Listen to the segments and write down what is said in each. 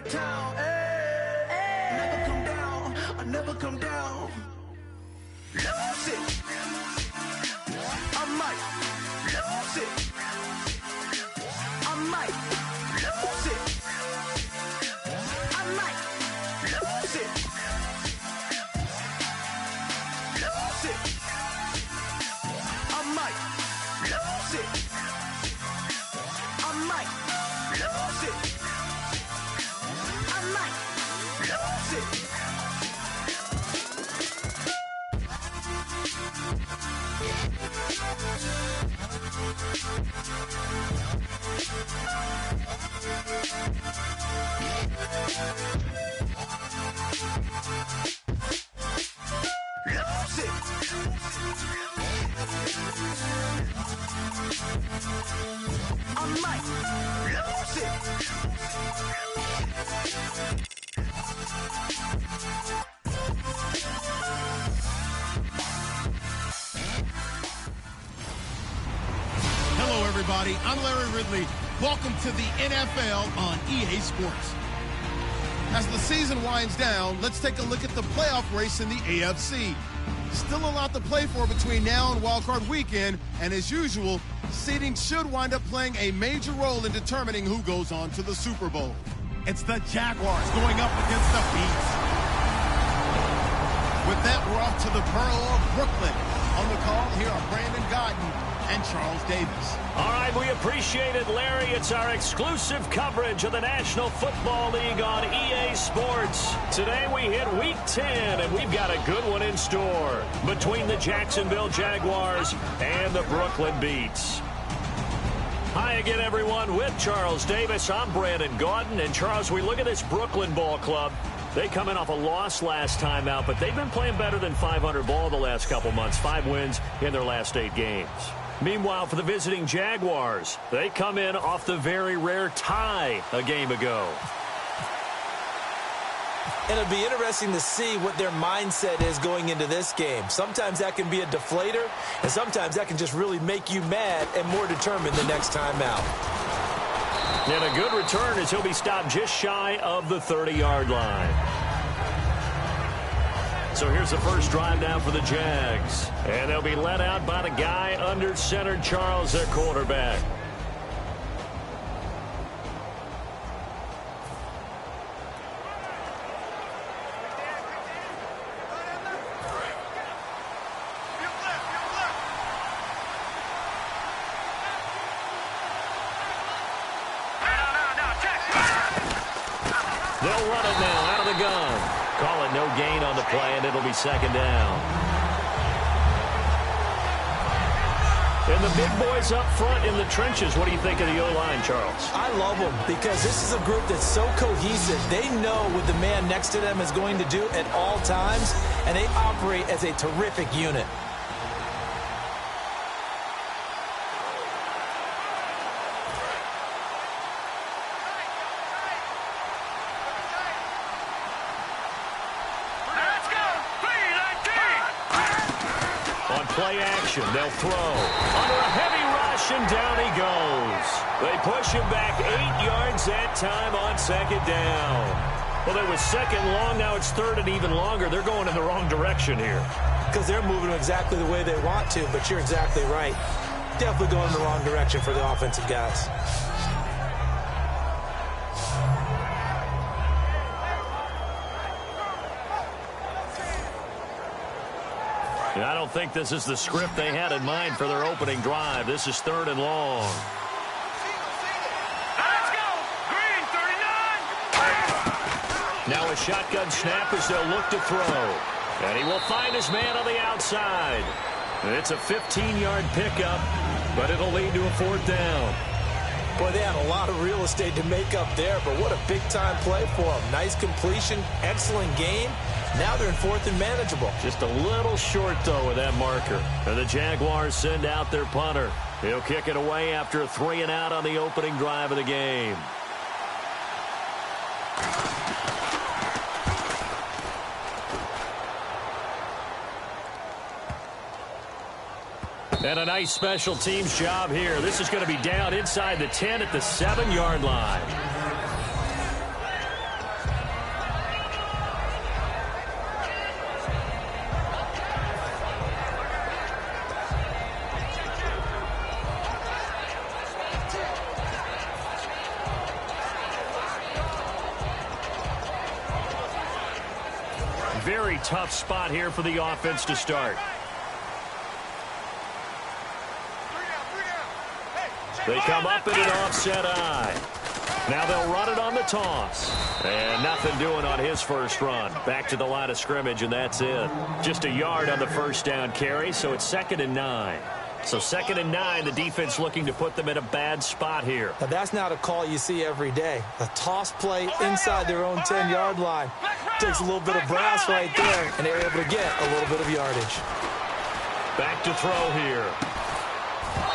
of town. Hey, never come down. I never come down. Lose it. I might lose it. I might lose it. I might lose it. Lose it. I might lose it. I might lose it. I might lose it. Hello, everybody. I'm Larry Ridley. Welcome to the NFL on EA Sports. As the season winds down, let's take a look at the playoff race in the AFC. Still a lot to play for between now and wildcard weekend, and as usual, seeding should wind up playing a major role in determining who goes on to the Super Bowl. It's the Jaguars going up against the Beats. With that, we're off to the Borough of Brooklyn. On the call, here are Brandon Godden and Charles Davis. All right, we appreciate it, Larry. It's our exclusive coverage of the National Football League on EA Sports. Today we hit Week 10, and we've got a good one in store between the Jacksonville Jaguars and the Brooklyn Beats. Hi again, everyone. With Charles Davis, I'm Brandon Gaudin. And, Charles, we look at this Brooklyn ball club. They come in off a loss last time out, but they've been playing better than 500 ball the last couple months. 5 wins in their last 8 games. Meanwhile, for the visiting Jaguars, they come in off the very rare tie a game ago. And it'll be interesting to see what their mindset is going into this game. Sometimes that can be a deflator, and sometimes that can just really make you mad and more determined the next time out. And a good return as he'll be stopped just shy of the 30-yard line. So here's the first drive down for the Jags. And they'll be led out by the guy under center, Charles, their quarterback. They'll run it now out of the gun. Call it no gain on the play, and it'll be second down. And the big boys up front in the trenches. What do you think of the O-line, Charles? I love them because this is a group that's so cohesive. They know what the man next to them is going to do at all times, and they operate as a terrific unit. Play action. They'll throw. Under a heavy rush, and down he goes. They push him back 8 yards that time on second down. Well, it was second long. Now it's third and even longer. They're going in the wrong direction here. Because they're moving exactly the way they want to, but you're exactly right. Definitely going in the wrong direction for the offensive guys. I don't think this is the script they had in mind for their opening drive. This is third and long. Let's go! Green, 39! Now a shotgun snap as they'll look to throw. And he will find his man on the outside. It's a 15-yard pickup, but it'll lead to a fourth down. Boy, they had a lot of real estate to make up there, but what a big-time play for them. Nice completion, excellent game. Now they're in fourth and manageable. Just a little short, though, with that marker. And the Jaguars send out their punter. He'll kick it away after a 3-and-out on the opening drive of the game. And a nice special teams job here. This is going to be down inside the 10 at the 7-yard line. Very tough spot here for the offense to start. They come up in an offset eye. Now they'll run it on the toss. And nothing doing on his first run. Back to the line of scrimmage, and that's it. Just a yard on the first down carry, so it's 2nd and 9. So 2nd and 9, the defense looking to put them in a bad spot here. Now that's not a call you see every day. A toss play inside their own 10-yard line. Takes a little bit of brass right there, and they're able to get a little bit of yardage. Back to throw here.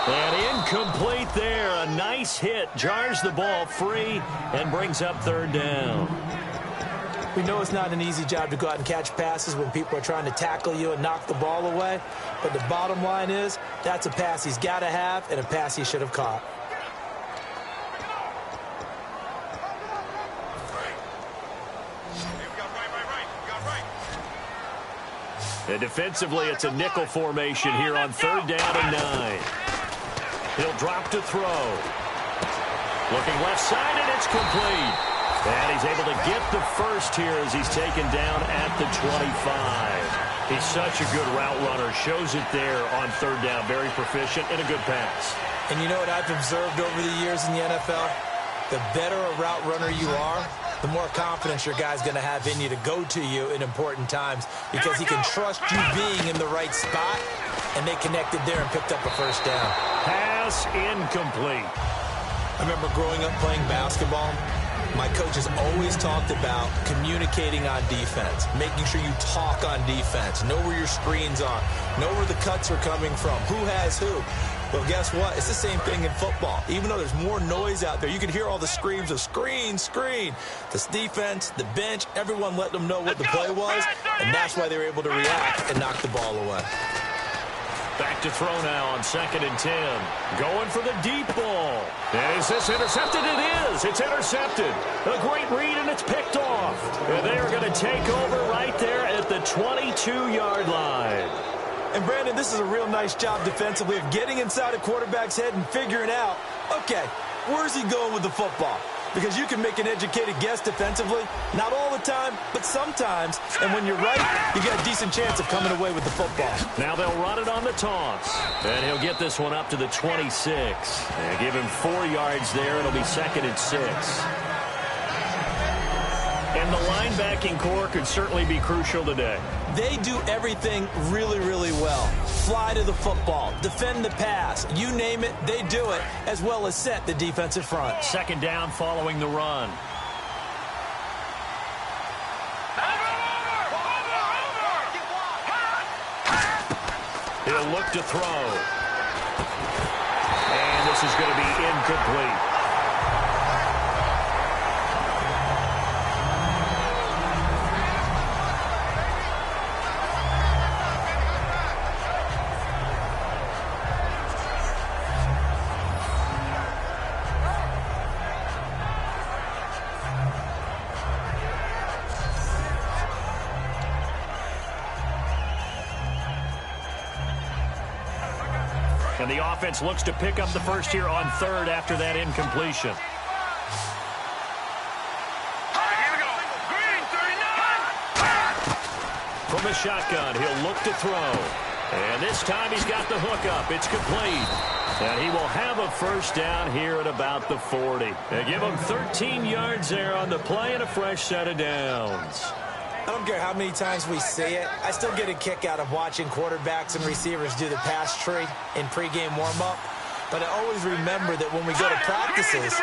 And incomplete there. A nice hit. Jars the ball free and brings up 3rd down. We know it's not an easy job to go out and catch passes when people are trying to tackle you and knock the ball away. But the bottom line is, that's a pass he's got to have and a pass he should have caught. And defensively, it's a nickel formation here on 3rd down and 9. He'll drop to throw. Looking left side, and it's complete. And he's able to get the first here as he's taken down at the 25. He's such a good route runner. Shows it there on 3rd down. Very proficient and a good pass. And you know what I've observed over the years in the NFL? The better a route runner you are, the more confidence your guy's going to have in you to go to you in important times because he can trust you being in the right spot, and they connected there and picked up a first down. Pass incomplete. I remember growing up playing basketball. My coaches always talked about communicating on defense, making sure you talk on defense, know where your screens are, know where the cuts are coming from, who has who. Well, guess what? It's the same thing in football. Even though there's more noise out there, you can hear all the screams of screen, screen. This defense, the bench, everyone let them know what the play was, and that's why they were able to react and knock the ball away. Back to throw now on 2nd and 10. Going for the deep ball. And is this intercepted? It is. It's intercepted. A great read, and it's picked off. And they are going to take over right there at the 22-yard line. And, Brandon, this is a real nice job defensively of getting inside a quarterback's head and figuring out, okay, where's he going with the football? Because you can make an educated guess defensively, not all the time, but sometimes. And when you're right, you got a decent chance of coming away with the football. Now they'll run it on the toss. And he'll get this one up to the 26. And give him 4 yards there. It'll be 2nd and 6. And the linebacking core could certainly be crucial today. They do everything really, really well. Fly to the football, defend the pass, you name it, they do it, as well as set the defensive front. 2nd down following the run. He'll look to throw. And this is going to be incomplete. And the offense looks to pick up the first here on 3rd after that incompletion. From the shotgun, he'll look to throw. And this time he's got the hook up. It's complete. And he will have a first down here at about the 40. They give him 13 yards there on the play and a fresh set of downs. I don't care how many times we see it. I still get a kick out of watching quarterbacks and receivers do the pass tree in pregame warm-up. But I always remember that when we go to practices,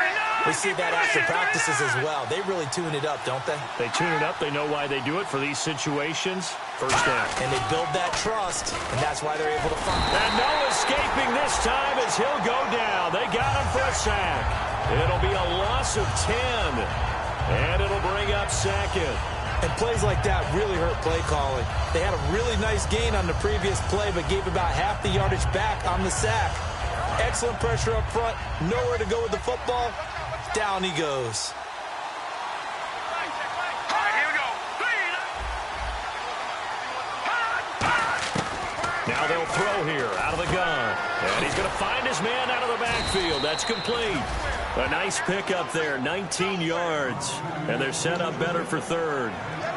we see that after practices as well. They really tune it up, don't they? They tune it up. They know why they do it for these situations. First down. And they build that trust, and that's why they're able to find it. And no escaping this time as he'll go down. They got him for a sack. It'll be a loss of 10. And it'll bring up 2nd. And plays like that really hurt play calling. They had a really nice gain on the previous play, but gave about half the yardage back on the sack. Excellent pressure up front. Nowhere to go with the football. Down he goes. Now they'll throw here out of the gun. And he's going to find his man out of the backfield. That's complete. A nice pickup there, 19 yards. And they're set up better for third.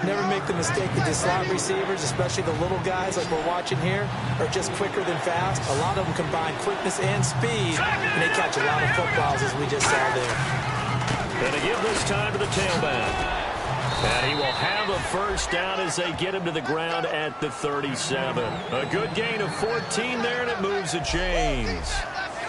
Never make the mistake that the slot receivers, especially the little guys like we're watching here, are just quicker than fast. A lot of them combine quickness and speed, and they catch a lot of footballs, as we just saw there. And to give this time to the tailback. And he will have a first down as they get him to the ground at the 37. A good gain of 14 there, and it moves the chains.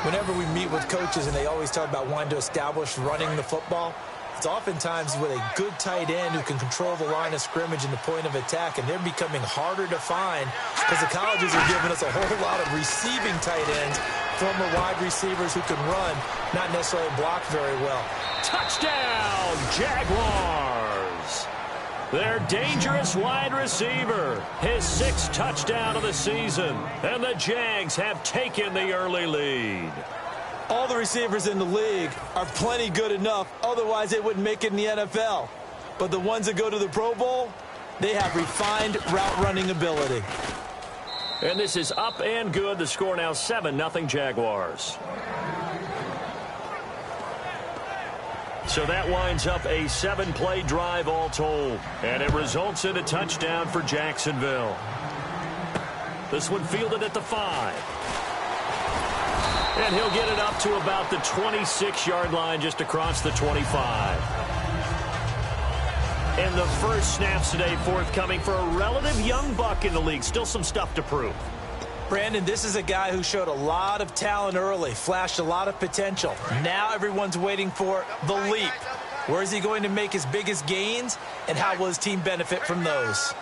Whenever we meet with coaches and they always talk about wanting to establish running the football, it's oftentimes with a good tight end who can control the line of scrimmage and the point of attack, and they're becoming harder to find because the colleges are giving us a whole lot of receiving tight ends, former wide receivers who can run, not necessarily block very well. Touchdown, Jaguars! Their dangerous wide receiver, his 6th touchdown of the season, and the Jags have taken the early lead. All the receivers in the league are plenty good enough, otherwise they wouldn't make it in the NFL. But the ones that go to the Pro Bowl, they have refined route running ability. And this is up and good. The score now 7-0 Jaguars. So that winds up a 7-play drive all told. And it results in a touchdown for Jacksonville. This one fielded at the 5. And he'll get it up to about the 26-yard line just across the 25. And the first snaps today forthcoming for a relative young buck in the league. Still some stuff to prove. Brandon, this is a guy who showed a lot of talent early, flashed a lot of potential. Now everyone's waiting for the leap. Where is he going to make his biggest gains, and how will his team benefit from those?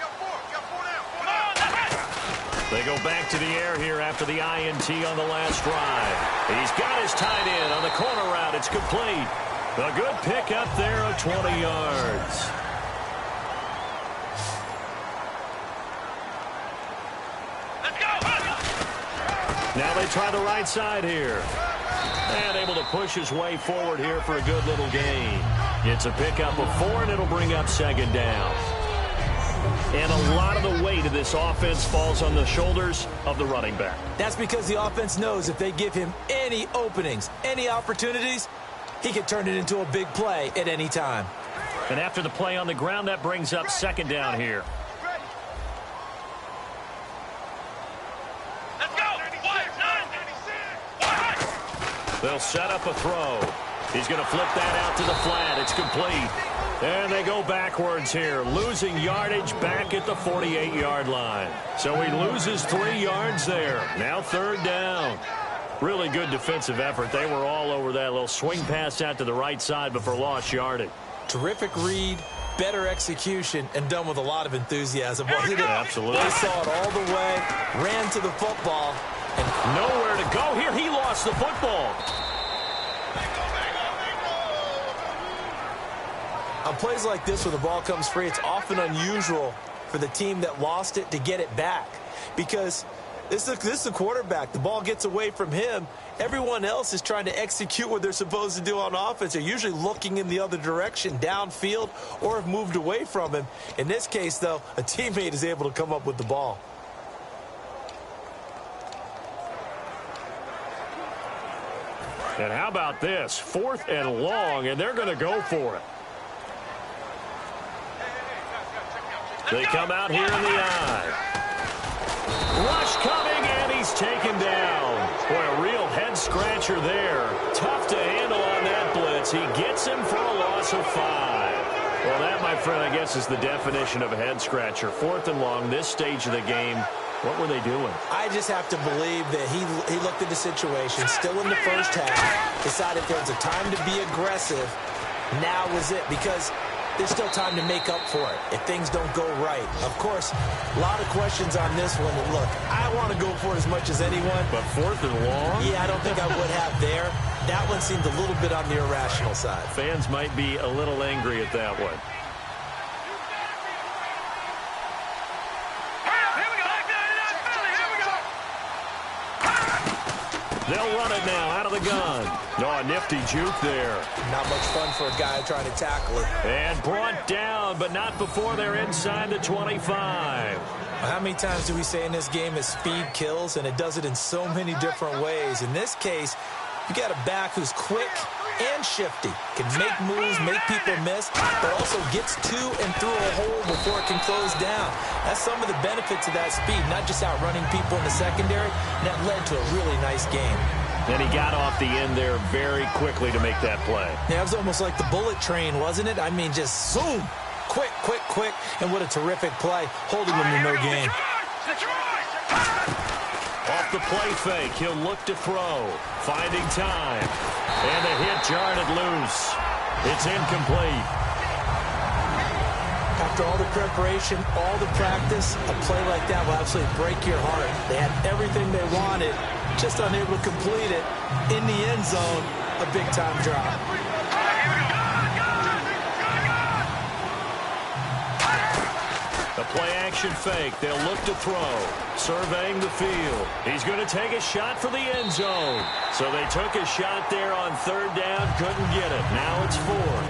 They go back to the air here after the INT on the last drive. He's got his tight end on the corner route. It's complete. A good pickup there of 20 yards. Now they try the right side here. And able to push his way forward here for a good little gain. It's a pickup of 4, and it'll bring up 2nd down. And a lot of the weight of this offense falls on the shoulders of the running back. That's because the offense knows if they give him any openings, any opportunities, he can turn it into a big play at any time. And after the play on the ground, that brings up 2nd down here. They'll set up a throw. He's going to flip that out to the flat. It's complete. And they go backwards here, losing yardage back at the 48-yard line. So he loses 3 yards there. Now 3rd down. Really good defensive effort. They were all over that little swing pass out to the right side before lost yardage. Terrific read, better execution, and done with a lot of enthusiasm. Absolutely. They saw it all the way, ran to the football, and nowhere to go here. He lost the football. On plays like this where the ball comes free, it's often unusual for the team that lost it to get it back. Because this is the quarterback. The ball gets away from him. Everyone else is trying to execute what they're supposed to do on offense. They're usually looking in the other direction, downfield, or have moved away from him. In this case, though, a teammate is able to come up with the ball. And how about this? 4th and long, and they're going to go for it. They come out here in the eye. Rush coming, and he's taken down. Boy, a real head-scratcher there. Tough to handle on that blitz. He gets him for a loss of 5. Well, that, my friend, I guess is the definition of a head-scratcher. 4th and long, this stage of the game. What were they doing? I just have to believe that he looked at the situation, still in the first half, decided there was a time to be aggressive. Now was it, because there's still time to make up for it if things don't go right. Of course, a lot of questions on this one. And look, I want to go for it as much as anyone. But 4th and long? Yeah, I don't think I would have there. That one seemed a little bit on the irrational side. Fans might be a little angry at that one. They'll run it now out of the gun. Oh, a nifty juke there. Not much fun for a guy trying to tackle it. And brought down, but not before they're inside the 25. How many times do we say in this game that speed kills, and it does it in so many different ways? In this case, you got a back who's quick, and shifty. Can make moves, make people miss, but also gets to and through a hole before it can close down. That's some of the benefits of that speed, not just outrunning people in the secondary, and that led to a really nice game. And he got off the end there very quickly to make that play. Yeah, it was almost like the bullet train, wasn't it? I mean, just zoom, quick, quick, quick, and what a terrific play, holding him to no gain. Off the play fake, he'll look to throw, finding time, and the hit jarred it loose. It's incomplete. After all the preparation, all the practice, a play like that will absolutely break your heart. They had everything they wanted, just unable to complete it. In the end zone, a big-time drop. The play-action fake. They'll look to throw. Surveying the field. He's going to take a shot for the end zone. So they took a shot there on third down. Couldn't get it. Now it's fourth.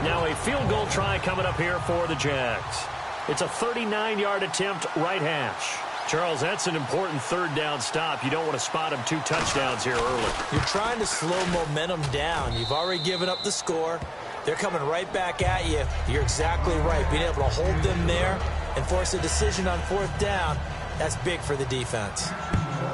Now a field goal try coming up here for the Jags. It's a 39-yard attempt right hash. Charles, that's an important third down stop. You don't want to spot him 2 touchdowns here early. You're trying to slow momentum down. You've already given up the score. They're coming right back at you. You're exactly right. Being able to hold them there and force a decision on fourth down, that's big for the defense.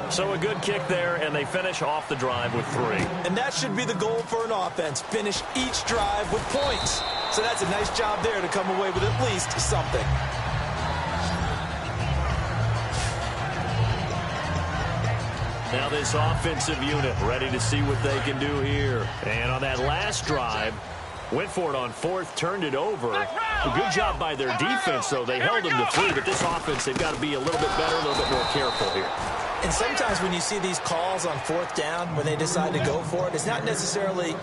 So a good kick there, and they finish off the drive with 3. And that should be the goal for an offense. Finish each drive with points. So that's a nice job there to come away with at least something. Now this offensive unit ready to see what they can do here. And on that last drive, went for it on fourth, turned it over. A good job by their defense, though. They held them to 3, but this offense, they've got to be a little bit better, a little bit more careful here. And sometimes when you see these calls on fourth down, when they decide to go for it, it's not necessarily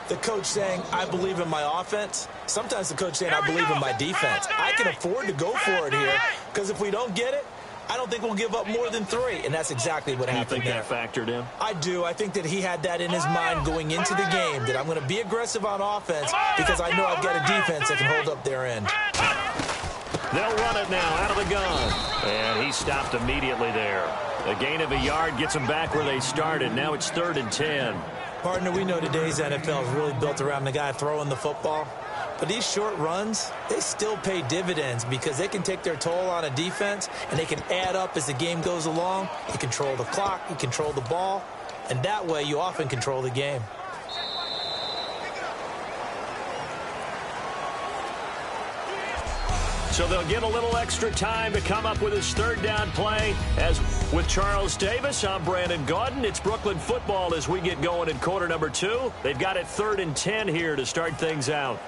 the coach saying, I believe in my offense. Sometimes the coach saying, I believe in my defense. I can afford to go for it here, because if we don't get it, I don't think we'll give up more than 3, and that's exactly what happened there. You think that factored in? I do. I think that he had that in his mind going into the game, that I'm going to be aggressive on offense because I know I've got a defense that can hold up their end. They'll run it now out of the gun, and he stopped immediately there. A gain of a yard gets them back where they started. Now it's 3rd and 10. Partner, we know today's NFL is really built around the guy throwing the football. But these short runs, they still pay dividends because they can take their toll on a defense and they can add up as the game goes along. You control the clock, you control the ball, and that way you often control the game. So they'll get a little extra time to come up with his third down play. As with Charles Davis, I'm Brandon Gaudin. It's Brooklyn football as we get going in quarter number 2. They've got it 3rd and 10 here to start things out.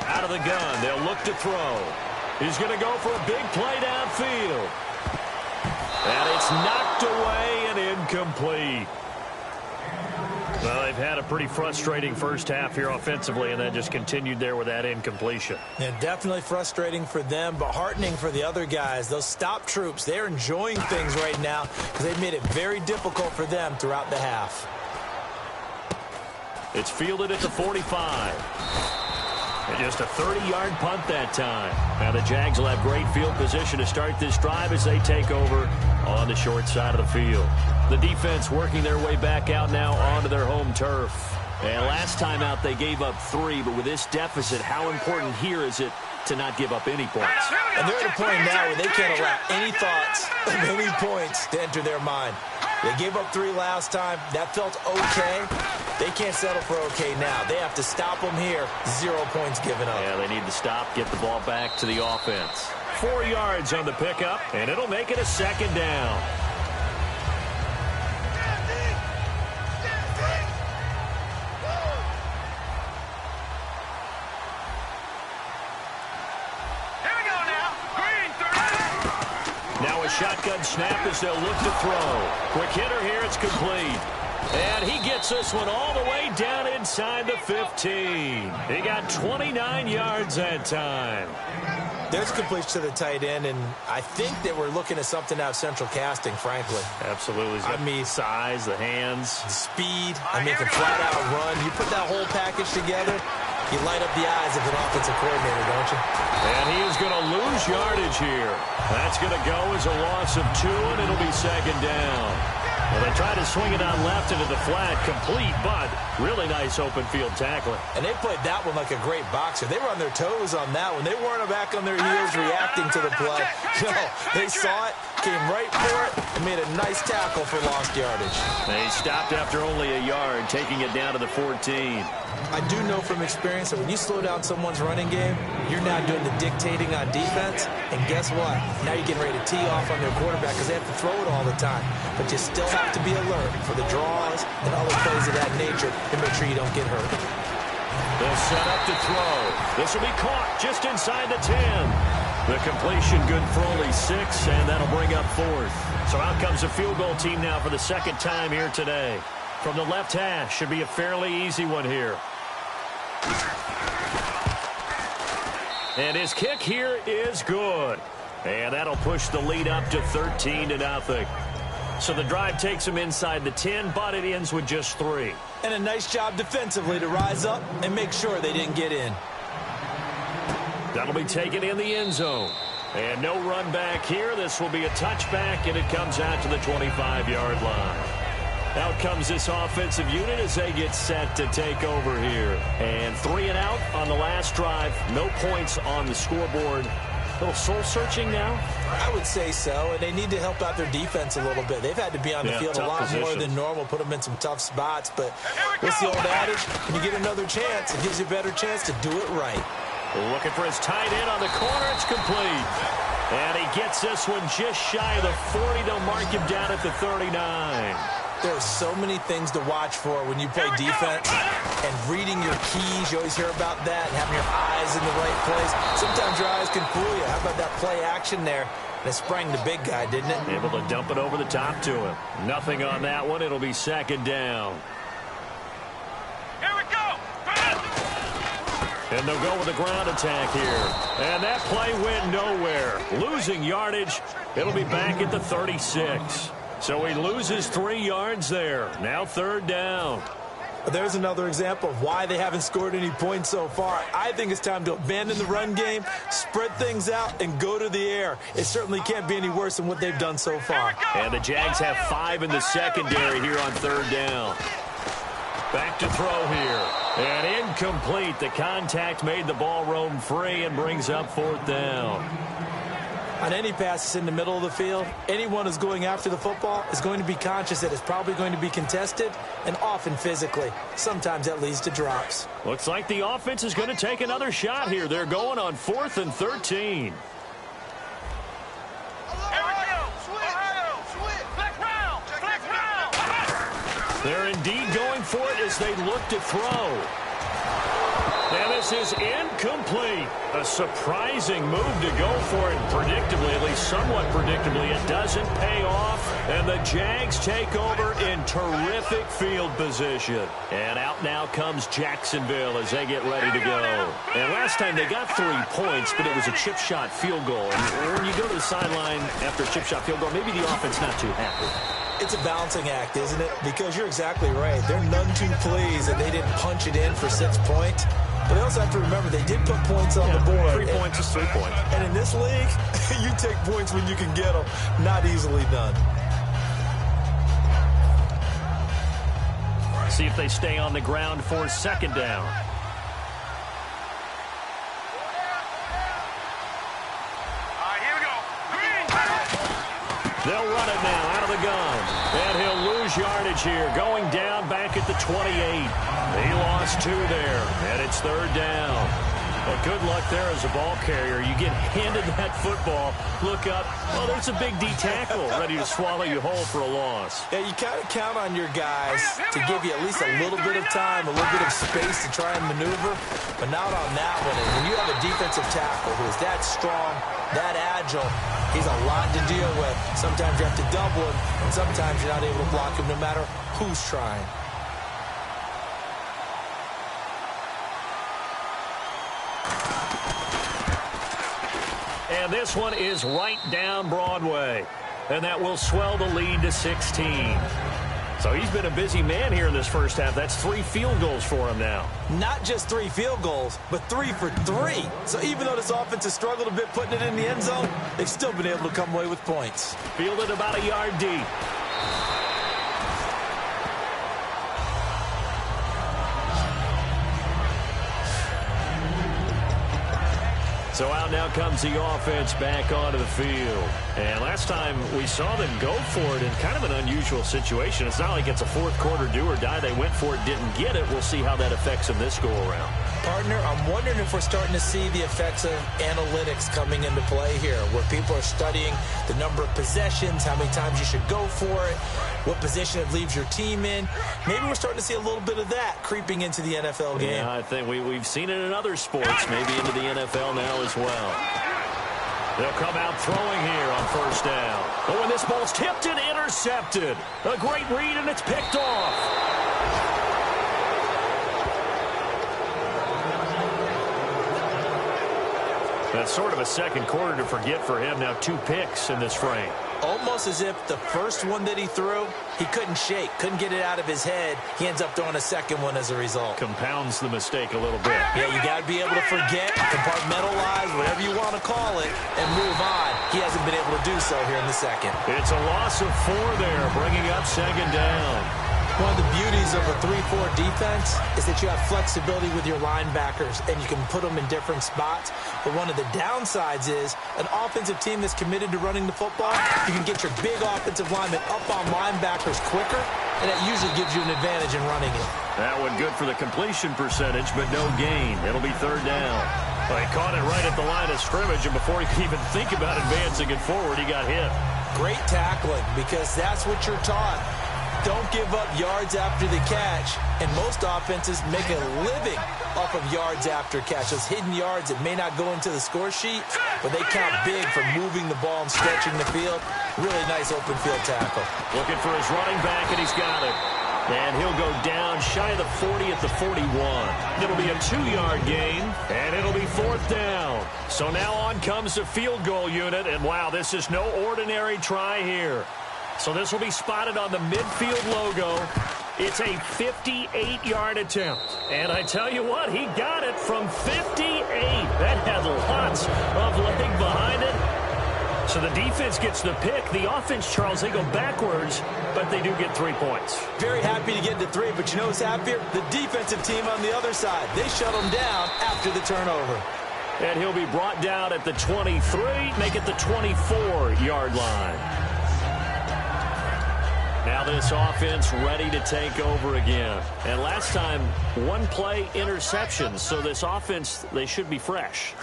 Out of the gun, they'll look to throw. He's going to go for a big play downfield. And it's knocked away and incomplete. Well, they've had a pretty frustrating first half here offensively, and then just continued there with that incompletion. Yeah, definitely frustrating for them, but heartening for the other guys. Those stop troops, they're enjoying things right now because they've made it very difficult for them throughout the half. It's fielded at the 45. And just a 30-yard punt that time. Now the Jags will have great field position to start this drive as they take over on the short side of the field. The defense working their way back out now onto their home turf. And last time out they gave up 3, but with this deficit, how important here is it to not give up any points? And they're at a point now where they can't allow any thoughts of any points to enter their mind. They gave up 3 last time. That felt okay. They can't settle for okay now. They have to stop them here. 0 points given up. Yeah, they need to stop, get the ball back to the offense. 4 yards on the pickup, and it'll make it a 2nd down. Now a shotgun snap as they'll look to throw. Quick hitter here, it's complete. And he gets this one all the way down inside the 15. He got 29 yards that time. There's completion to the tight end, and I think that we're looking at something out of central casting, frankly. Absolutely. I mean, size, the hands. The speed. I mean, can flat out run. You put that whole package together, You light up the eyes of an offensive coordinator, don't you? And he is going to lose yardage here. That's going to go as a loss of 2, and it'll be second down. Well, they try to swing it on left into the flat, complete, but really nice open field tackling. And they played that one like a great boxer. They were on their toes on that one. They weren't back on their heels reacting to the play. No, they saw it, came right for it, and made a nice tackle for lost yardage. They stopped after only a yard, taking it down to the 14. I do know from experience that when you slow down someone's running game, you're now doing the dictating on defense. And guess what? Now you're getting ready to tee off on their quarterback because they have to throw it all the time. But you still have to be alert for the draws and other plays of that nature to make sure you don't get hurt. They'll set up to throw. This will be caught just inside the 10. The completion good for only 6, and that'll bring up 4th. So out comes the field goal team now for the second time here today. From the left hash, should be a fairly easy one here. And his kick here is good. And that'll push the lead up to 13-0. So the drive takes him inside the 10, but it ends with just 3. And a nice job defensively to rise up and make sure they didn't get in. That'll be taken in the end zone. And no run back here. This will be a touchback, and it comes out to the 25-yard line. Out comes this offensive unit as they get set to take over here. And 3 and out on the last drive. No points on the scoreboard. A little soul-searching now? I would say so, and they need to help out their defense a little bit. They've had to be on the field a lot more than normal, put them in some tough spots. But what's the old adage? When you get another chance, it gives you a better chance to do it right. Looking for his tight end on the corner. It's complete. And he gets this one just shy of the 40 to mark him down at the 39. There are so many things to watch for when you play defense, and reading your keys, you always hear about that, and having your eyes in the right place. Sometimes your eyes can fool you. How about that play action there? And it sprang the big guy, didn't it? Able to dump it over the top to him. Nothing on that one. It'll be second down. Here we go. And they'll go with the ground attack here. And that play went nowhere. Losing yardage. It'll be back at the 36. So he loses 3 yards there. Now third down. There's another example of why they haven't scored any points so far. I think it's time to abandon the run game, spread things out, and go to the air. It certainly can't be any worse than what they've done so far. And the Jags have 5 in the secondary here on third down. Back to throw here. And incomplete. The contact made the ball roam free and brings up 4th down. On any passes in the middle of the field, anyone who's going after the football is going to be conscious that it's probably going to be contested, and often physically. Sometimes that leads to drops. Looks like the offense is going to take another shot here. They're going on 4th and 13. They're indeed going for it as they look to throw. And this is incomplete. A surprising move to go for it predictably, at least somewhat predictably. It doesn't pay off, and the Jags take over in terrific field position. And out now comes Jacksonville as they get ready to go. And last time they got 3 points, but it was a chip shot field goal. And when you go to the sideline after a chip shot field goal, maybe the offense not too happy. It's a balancing act, isn't it? Because you're exactly right. They're none too pleased that they didn't punch it in for 6 points. But they also have to remember they did put points on the board. 3 points is 3 points. And in this league, you take points when you can get them. Not easily done. See if they stay on the ground for second down. They'll run it now out of the gun. And he'll lose yardage here. Going down back at the 28. He lost 2 there. And it's third down. Well, good luck there as a ball carrier. You get handed that football, look up, oh, there's a big D tackle ready to swallow you whole for a loss. Yeah, you kind of count on your guys to give you at least a little bit of time, a little bit of space to try and maneuver, but not on that one. And when you have a defensive tackle who is that strong, that agile, he's a lot to deal with. Sometimes you have to double him, and sometimes you're not able to block him no matter who's trying. And this one is right down Broadway. And that will swell the lead to 16. So he's been a busy man here in this first half. That's 3 field goals for him now. Not just 3 field goals, but 3 for 3. So even though this offense has struggled a bit putting it in the end zone, they've still been able to come away with points. Fielded about a yard deep. So out now comes the offense back onto the field. And last time we saw them go for it in kind of an unusual situation. It's not like it's a fourth quarter do or die. They went for it, didn't get it. We'll see how that affects them this go-around. Partner, I'm wondering if we're starting to see the effects of analytics coming into play here, where people are studying the number of possessions, how many times you should go for it, what position it leaves your team in. Maybe we're starting to see a little bit of that creeping into the NFL game. Yeah, I think we've seen it in other sports, maybe into the NFL now as well. They'll come out throwing here on first down. Oh, and this ball's tipped and intercepted. A great read, and it's picked off. That's sort of a second quarter to forget for him. Now 2 picks in this frame. Almost as if the first one that he threw, he couldn't shake, couldn't get it out of his head. He ends up throwing a second one as a result. Compounds the mistake a little bit. Yeah, you got to be able to forget, compartmentalize, whatever you want to call it, and move on. He hasn't been able to do so here in the second. It's a loss of 4 there, bringing up second down. One of the beauties of a 3-4 defense is that you have flexibility with your linebackers, and you can put them in different spots. But one of the downsides is an offensive team that's committed to running the football, you can get your big offensive linemen up on linebackers quicker, and that usually gives you an advantage in running it. That one good for the completion percentage, but no gain. It'll be third down. Well, he caught it right at the line of scrimmage, and before he could even think about advancing it forward, he got hit. Great tackling, because that's what you're taught. Don't give up yards after the catch, and most offenses make a living off of yards after catch. Those hidden yards that may not go into the score sheet, but they count big for moving the ball and stretching the field. Really nice open field tackle. Looking for his running back, and he's got it. And he'll go down shy of the 40 at the 41. It'll be a 2-yard gain, and it'll be fourth down. So now on comes the field goal unit, and wow, this is no ordinary try here. So this will be spotted on the midfield logo. It's a 58-yard attempt. And I tell you what, he got it from 58. That had lots of leg behind it. So the defense gets the pick. The offense, Charles, they go backwards, but they do get 3 points. Very happy to get to 3, but you know what's happier? The defensive team on the other side. They shut them down after the turnover. And he'll be brought down at the 23, make it the 24-yard line. Now this offense ready to take over again. And last time, 1-play interception. So this offense, they should be fresh.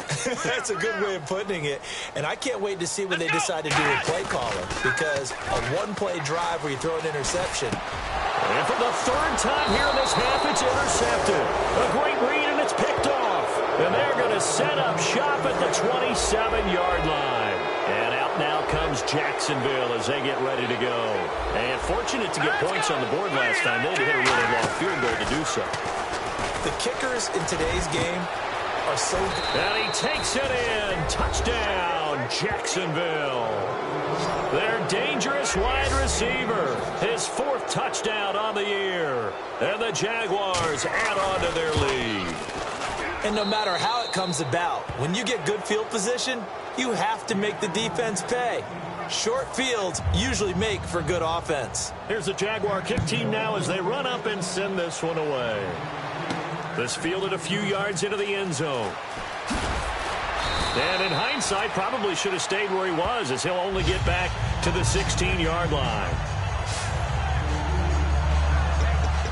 That's a good way of putting it. And I can't wait to see when they decide to do a play caller. Because a 1-play drive where you throw an interception. And for the 3rd time here in this half, it's intercepted. A great read, and it's picked off. And they're going to set up shop at the 27-yard line. And out now comes Jacksonville as they get ready to go. And fortunate to get points on the board last time. They had to hit a really long field goal to do so. The kickers in today's game are so good. And he takes it in. Touchdown, Jacksonville. Their dangerous wide receiver. His 4th touchdown on the year. And the Jaguars add on to their lead. And no matter how it comes about, when you get good field position, you have to make the defense pay. Short fields usually make for good offense. Here's the Jaguar kick team now as they run up and send this one away. This fielded a few yards into the end zone. And in hindsight, probably should have stayed where he was, as he'll only get back to the 16-yard line.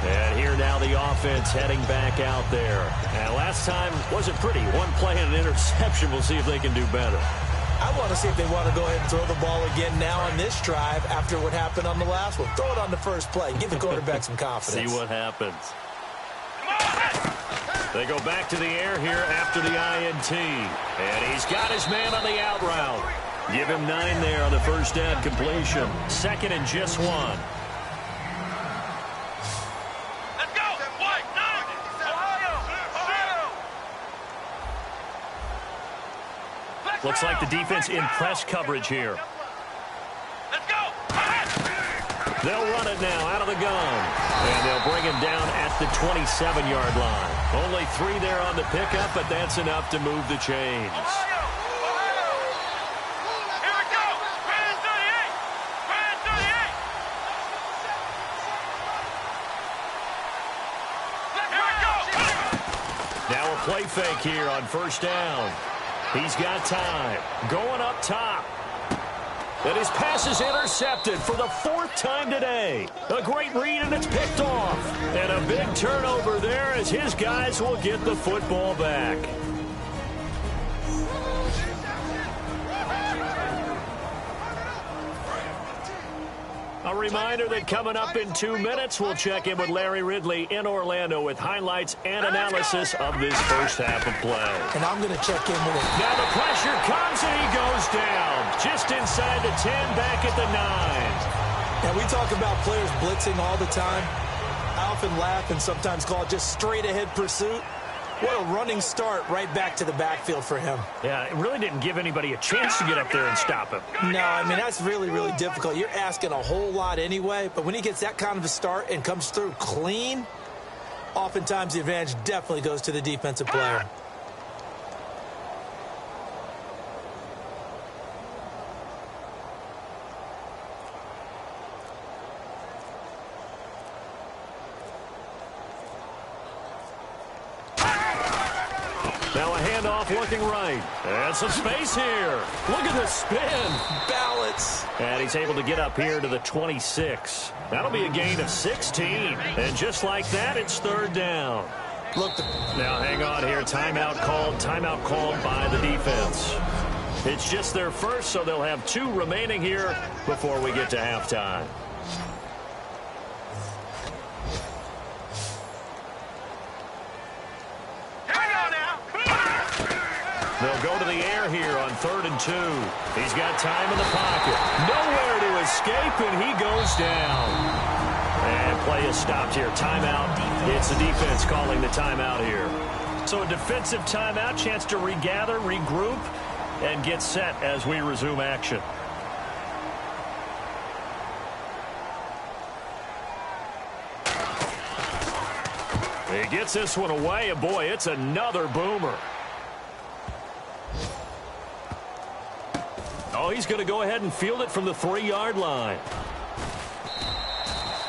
And here now the offense heading back out there. And last time wasn't pretty. 1 play and an interception. We'll see if they can do better. I want to see if they want to go ahead and throw the ball again now on this drive after what happened on the last one. Throw it on the first play. Give the quarterback some confidence. See what happens. They go back to the air here after the INT. And he's got his man on the out route. Give him 9 there on the first down completion. 2nd and just 1. Looks like the defense in press coverage here. Let's go! They'll run it now out of the gun. And they'll bring him down at the 27-yard line. Only 3 there on the pickup, but that's enough to move the chains. Here we go. Brand 38. Brand 38. Here we go. Now a play fake here on first down. He's got time. Going up top. And his pass is intercepted for the 4th time today. A great read, and it's picked off. And a big turnover there as his guys will get the football back. A reminder that coming up in 2 minutes, we'll check in with Larry Ridley in Orlando with highlights and analysis of this first half of play. And I'm going to check in with him. Now the pressure comes and he goes down. Just inside the 10, back at the 9. And we talk about players blitzing all the time. I often laugh and sometimes call it just straight ahead pursuit. What a running start right back to the backfield for him. Yeah, it really didn't give anybody a chance to get up there and stop him. No, I mean, that's really, really difficult. You're asking a whole lot anyway, but when he gets that kind of a start and comes through clean, oftentimes the advantage definitely goes to the defensive player. Now a handoff looking right. And some space here. Look at the spin. Balance. And he's able to get up here to the 26. That'll be a gain of 16. And just like that, it's 3rd down. Look. Now hang on here. Timeout called by the defense. It's just their first, so they'll have 2 remaining here before we get to halftime. They'll go to the air here on 3rd and 2. He's got time in the pocket. Nowhere to escape, and he goes down. And play is stopped here. Timeout. It's the defense calling the timeout here. So a defensive timeout, chance to regather, regroup, and get set as we resume action. He gets this one away, and boy, it's another boomer. Oh, he's going to go ahead and field it from the 3-yard line.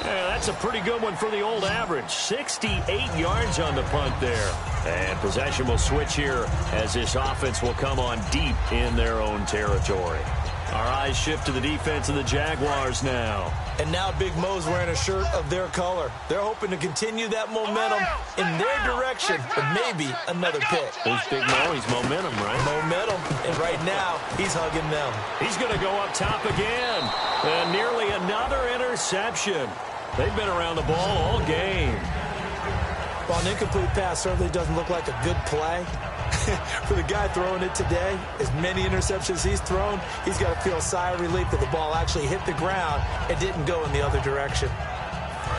Yeah, that's a pretty good one for the old average. 68 yards on the punt there. And possession will switch here as this offense will come on deep in their own territory. Our eyes shift to the defense of the Jaguars now. And now Big Mo's wearing a shirt of their color. They're hoping to continue that momentum in their direction, but maybe another pick. Who's Big Mo? He's momentum, right? Momentum. And right now, he's hugging them. He's going to go up top again. And nearly another interception. They've been around the ball all game. Well, an incomplete pass certainly doesn't look like a good play. For the guy throwing it today, as many interceptions he's thrown, he's got to feel a sigh of relief that the ball actually hit the ground and didn't go in the other direction.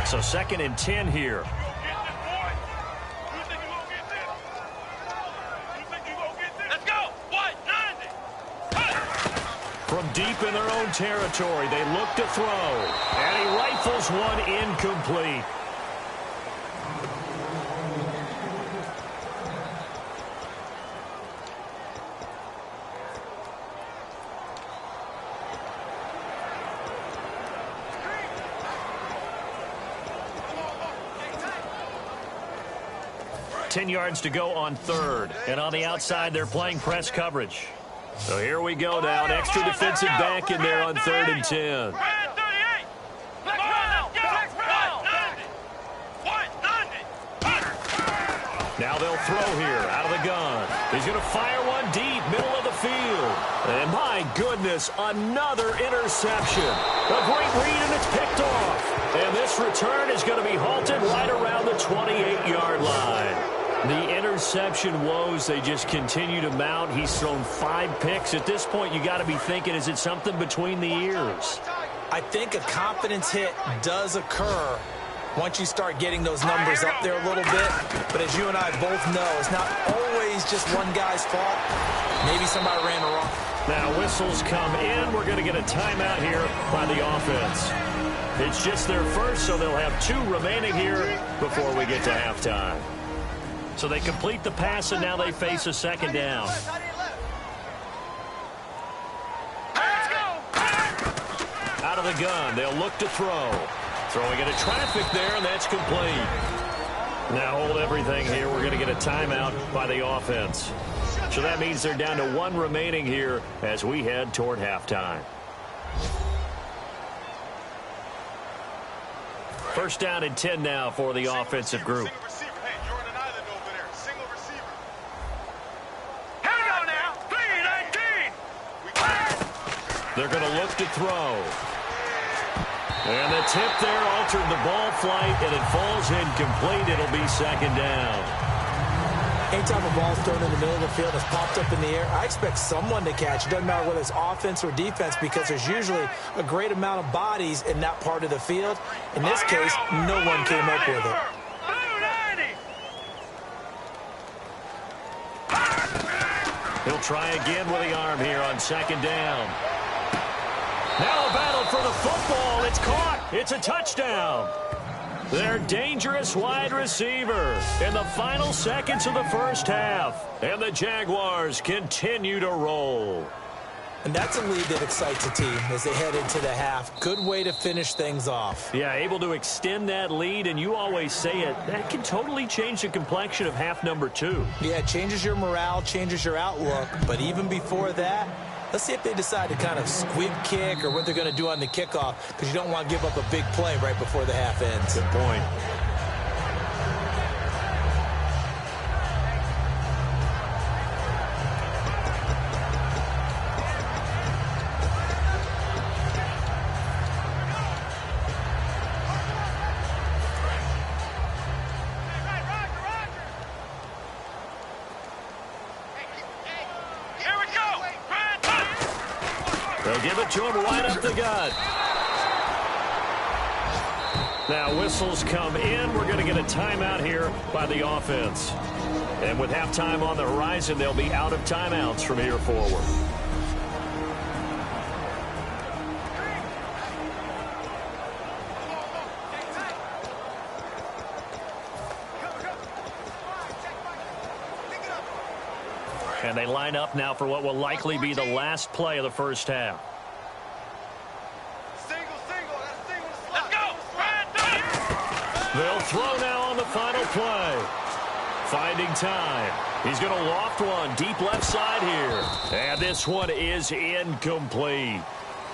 So 2nd and 10 here. Let's go. What? 90. From deep in their own territory, they look to throw. And he rifles one incomplete. Ten yards to go on 3rd. And on the outside, they're playing press coverage. So here we go now. An extra defensive back in there on 3rd and 10. Now they'll throw here out of the gun. He's going to fire one deep, middle of the field. And my goodness, another interception. A great read, and it's picked off. And this return is going to be halted right around the 28-yard line. The interception woes, they just continue to mount. He's thrown 5 picks. At this point, you got to be thinking, is it something between the ears? I think a confidence hit does occur once you start getting those numbers up there a little bit. But as you and I both know, it's not always just one guy's fault. Maybe somebody ran wrong. Now whistles come in. We're going to get a timeout here by the offense. It's just their first, so they'll have 2 remaining here before we get to halftime. So they complete the pass, and now they face a second down. Out of the gun, they'll look to throw. Throwing into traffic there, and that's complete. Now hold everything here. We're going to get a timeout by the offense. So that means they're down to 1 remaining here as we head toward halftime. First down and 10 now for the offensive group. Hey, you're on an island over there. Single receiver. Here we go now. 3-19. They're going to look to throw. And the tip there altered the ball flight, and it falls incomplete. It'll be second down. Anytime a ball's thrown in the middle of the field, it's popped up in the air, I expect someone to catch. It doesn't matter whether it's offense or defense, because there's usually a great amount of bodies in that part of the field. In this case, no one came up with it. He'll try again with the arm here on second down. Now a battle for the football. It's caught. It's a touchdown. Their dangerous wide receiver in the final seconds of the first half. And the Jaguars continue to roll. And that's a lead that excites a team as they head into the half. Good way to finish things off. Yeah, able to extend that lead, and you always say it, that can totally change the complexion of half number 2. Yeah, it changes your morale, changes your outlook. But even before that, let's see if they decide to kind of squib kick or what they're going to do on the kickoff, because you don't want to give up a big play right before the half ends. Good point. They'll give it to him right up the gut. Now whistles come in. We're going to get a timeout here by the offense. And with halftime on the horizon, they'll be out of timeouts from here forward. And they line up now for what will likely be the last play of the first half. Let's go. They'll throw now on the final play. Finding time. He's going to loft one deep left side here. And this one is incomplete.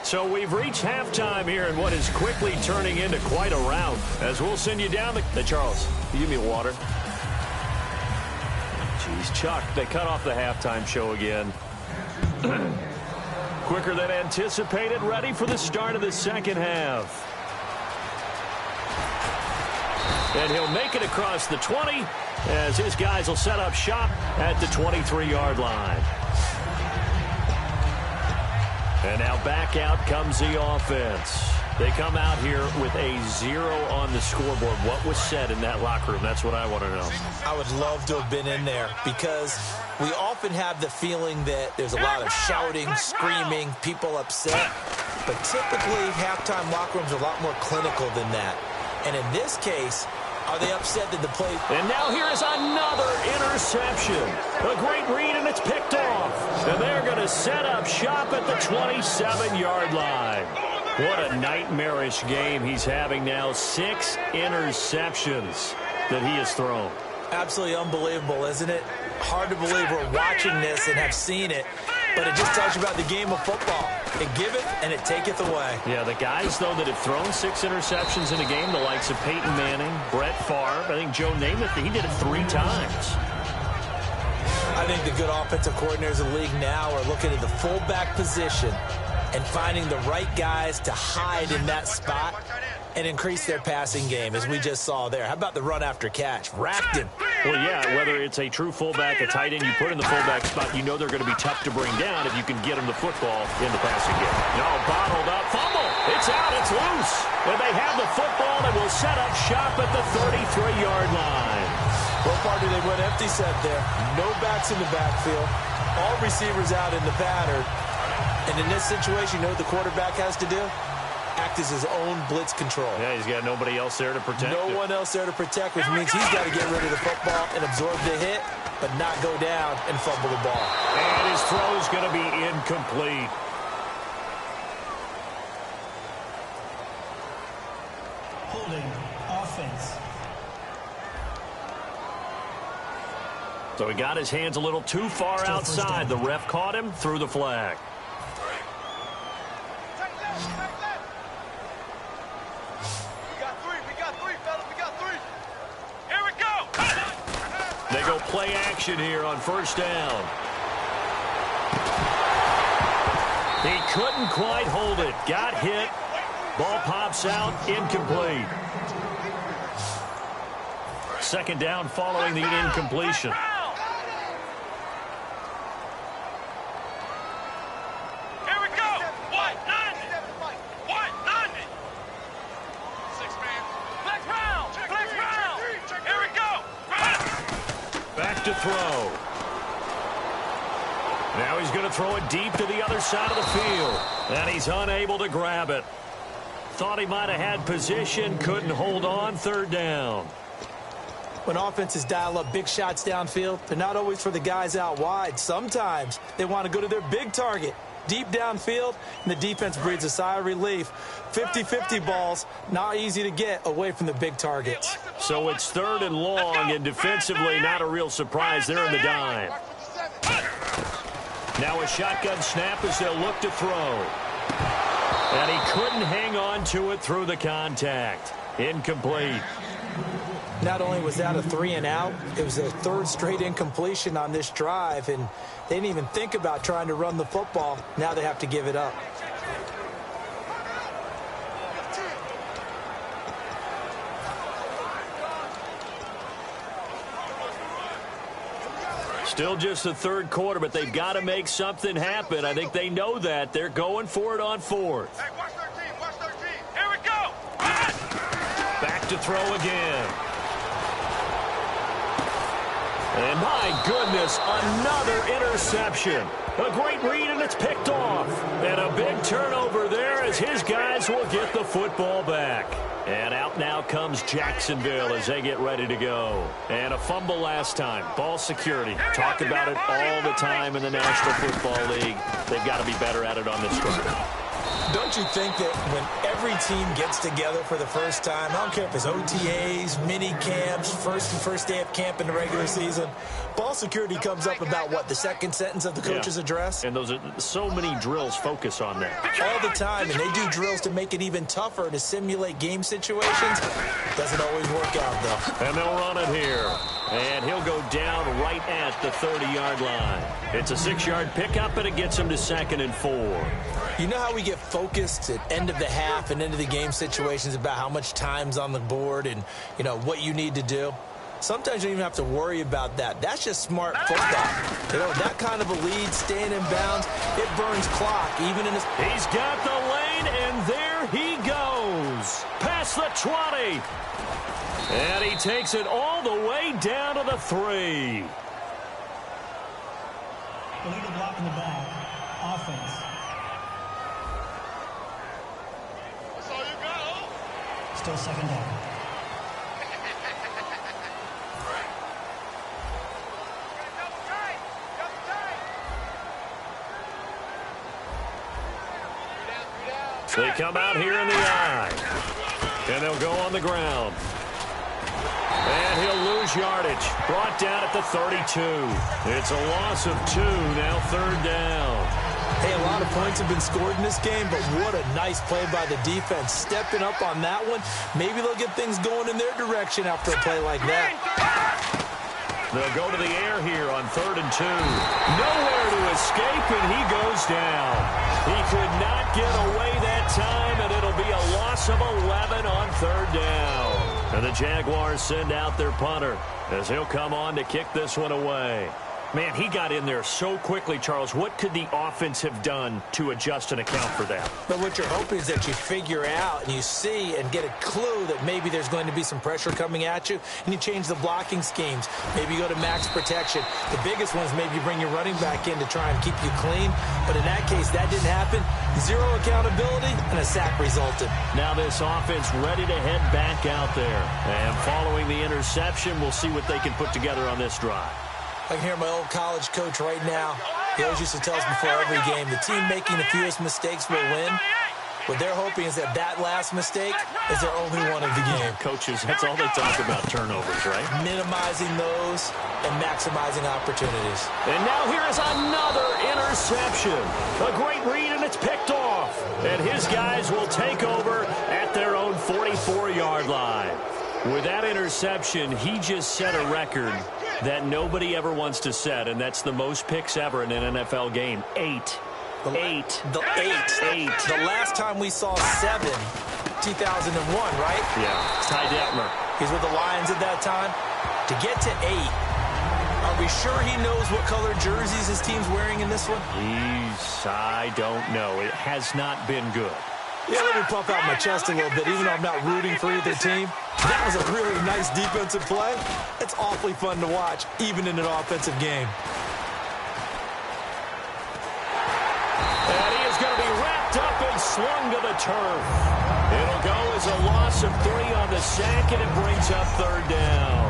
So we've reached halftime here in what is quickly turning into quite a rout. As we'll send you down the... Hey, Charles, can you give me water? Jeez, Chuck, they cut off the halftime show again. Quicker than anticipated, ready for the start of the second half. And he'll make it across the 20 as his guys will set up shop at the 23-yard line. And now back out comes the offense. They come out here with a 0 on the scoreboard. What was said in that locker room? That's what I want to know. I would love to have been in there, because we often have the feeling that there's a lot of shouting, screaming, people upset. But typically, halftime locker rooms are a lot more clinical than that. And in this case, are they upset that the play... And now here is another interception. A great read, and it's picked off. And they're going to set up shop at the 27-yard line. What a nightmarish game he's having now. 6 interceptions that he has thrown. Absolutely unbelievable, isn't it? Hard to believe we're watching this and have seen it, but it just tells you about the game of football. It giveth and it taketh away. Yeah, the guys, though, that have thrown 6 interceptions in a game, the likes of Peyton Manning, Brett Favre, I think Joe Namath, he did it 3 times. I think the good offensive coordinators in the league now are looking at the fullback position and finding the right guys to hide in that spot and increase their passing game, as we just saw there. How about the run after catch? Racked him. Well, yeah, whether it's a true fullback, a tight end, you put in the fullback spot, you know they're going to be tough to bring down if you can get them the football in the passing game. No, bottled up, fumble. It's out, it's loose. And they have the football and will set up shop at the 33-yard line. What part do they went empty set there? No backs in the backfield. All receivers out in the pattern. And in this situation, you know what the quarterback has to do? act as his own blitz control. Yeah, he's got nobody else there to protect him. No one else there to protect, which means he's got to get rid of the football and absorb the hit, but not go down and fumble the ball. And his throw is going to be incomplete. Holding offense. So he got his hands a little too far outside. The ref caught him, threw the flag. We got three, fellas. We got three. Here we go. They go play action here on first down. He couldn't quite hold it. Got hit. Ball pops out, incomplete. Second down following the incompletion. Here we go. What? 90. What? 90. 6 man. Flex round. Flex round. Here we go. Back to throw. Now he's going to throw it deep to the other side of the field. And he's unable to grab it. Thought he might have had position, couldn't hold on, third down. When offenses dial up big shots downfield, they're not always for the guys out wide. Sometimes they want to go to their big target, deep downfield, and the defense breathes a sigh of relief. 50-50 balls, not easy to get away from the big targets. So it's third and long, and defensively not a real surprise there in the dime. Now a shotgun snap as they'll look to throw. And he couldn't hang on to it through the contact. Incomplete. Not only was that a 3-and-out, it was a third straight incompletion on this drive, and they didn't even think about trying to run the football. Now they have to give it up. Still just the third quarter, but they've got to make something happen. I think they know that. They're going for it on fourth. Hey, watch 13. Watch 13. Here we go. Back to throw again. And my goodness, another interception. A great read, and it's picked off. And a big turnover there as his guys will get the football back. And out now comes Jacksonville as they get ready to go. And a fumble last time. Ball security. Talk about it all the time in the National Football League. They've got to be better at it on this drive. Don't you think that when every team gets together for the first time, I don't care if it's OTAs, mini camps, first day of camp in the regular season, ball security comes up about, what, the second sentence of the coach's address? And those are so many drills focus on that. All the time, and they do drills to make it even tougher to simulate game situations. Doesn't always work out, though. And they'll run it here. And he'll go down right at the 30-yard line. It's a 6-yard pickup, and it gets him to 2nd and 4. You know how we get focused at end of the half and into the game situations about how much time's on the board and, you know, what you need to do? Sometimes you don't even have to worry about that. That's just smart football. You know, that kind of a lead, staying in bounds, it burns clock, even in his... He's got the lane, and there he goes. Past the 20. And he takes it all the way down to the 3. Illegal block in the back. Offense. That's all you got, Still second down. They come out here in the eye. And they'll go on the ground. And he'll lose yardage. Brought down at the 32. It's a loss of 2, now third down. Hey, a lot of points have been scored in this game, but what a nice play by the defense. Stepping up on that one, maybe they'll get things going in their direction after a play like that. They'll go to the air here on 3rd and 2. Nowhere to escape, and he goes down. He could not get away that time, and it'll be a loss of 11 on 3rd down. And the Jaguars send out their punter as he'll come on to kick this one away. Man, he got in there so quickly, Charles. What could the offense have done to adjust and account for that? But what you're hoping is that you figure out and you see and get a clue that maybe there's going to be some pressure coming at you, and you change the blocking schemes. Maybe you go to max protection. The biggest ones, maybe you bring your running back in to try and keep you clean. But in that case, that didn't happen. Zero accountability, and a sack resulted. Now this offense ready to head back out there. And following the interception, we'll see what they can put together on this drive. I can hear my old college coach right now. He always used to tell us before every game, the team making the fewest mistakes will win. What they're hoping is that last mistake is their only one of the game. Coaches, that's all they talk about, turnovers, right? Minimizing those and maximizing opportunities. And now here is another interception. A great read, and it's picked off. And his guys will take over at their own 44-yard line. With that interception, he just set a record that nobody ever wants to set, and that's the most picks ever in an NFL game. 8. The last time we saw 7, 2001, right? Yeah, Ty Detmer. He's with the Lions at that time. To get to 8, are we sure he knows what color jerseys his team's wearing in this one? I don't know. It has not been good. Yeah, let me puff out my chest a little bit, even though I'm not rooting for either team. That was a really nice defensive play. It's awfully fun to watch, even in an offensive game. And he is going to be wrapped up and slung to the turf. It'll go as a loss of 3 on the sack, and it brings up 3rd down.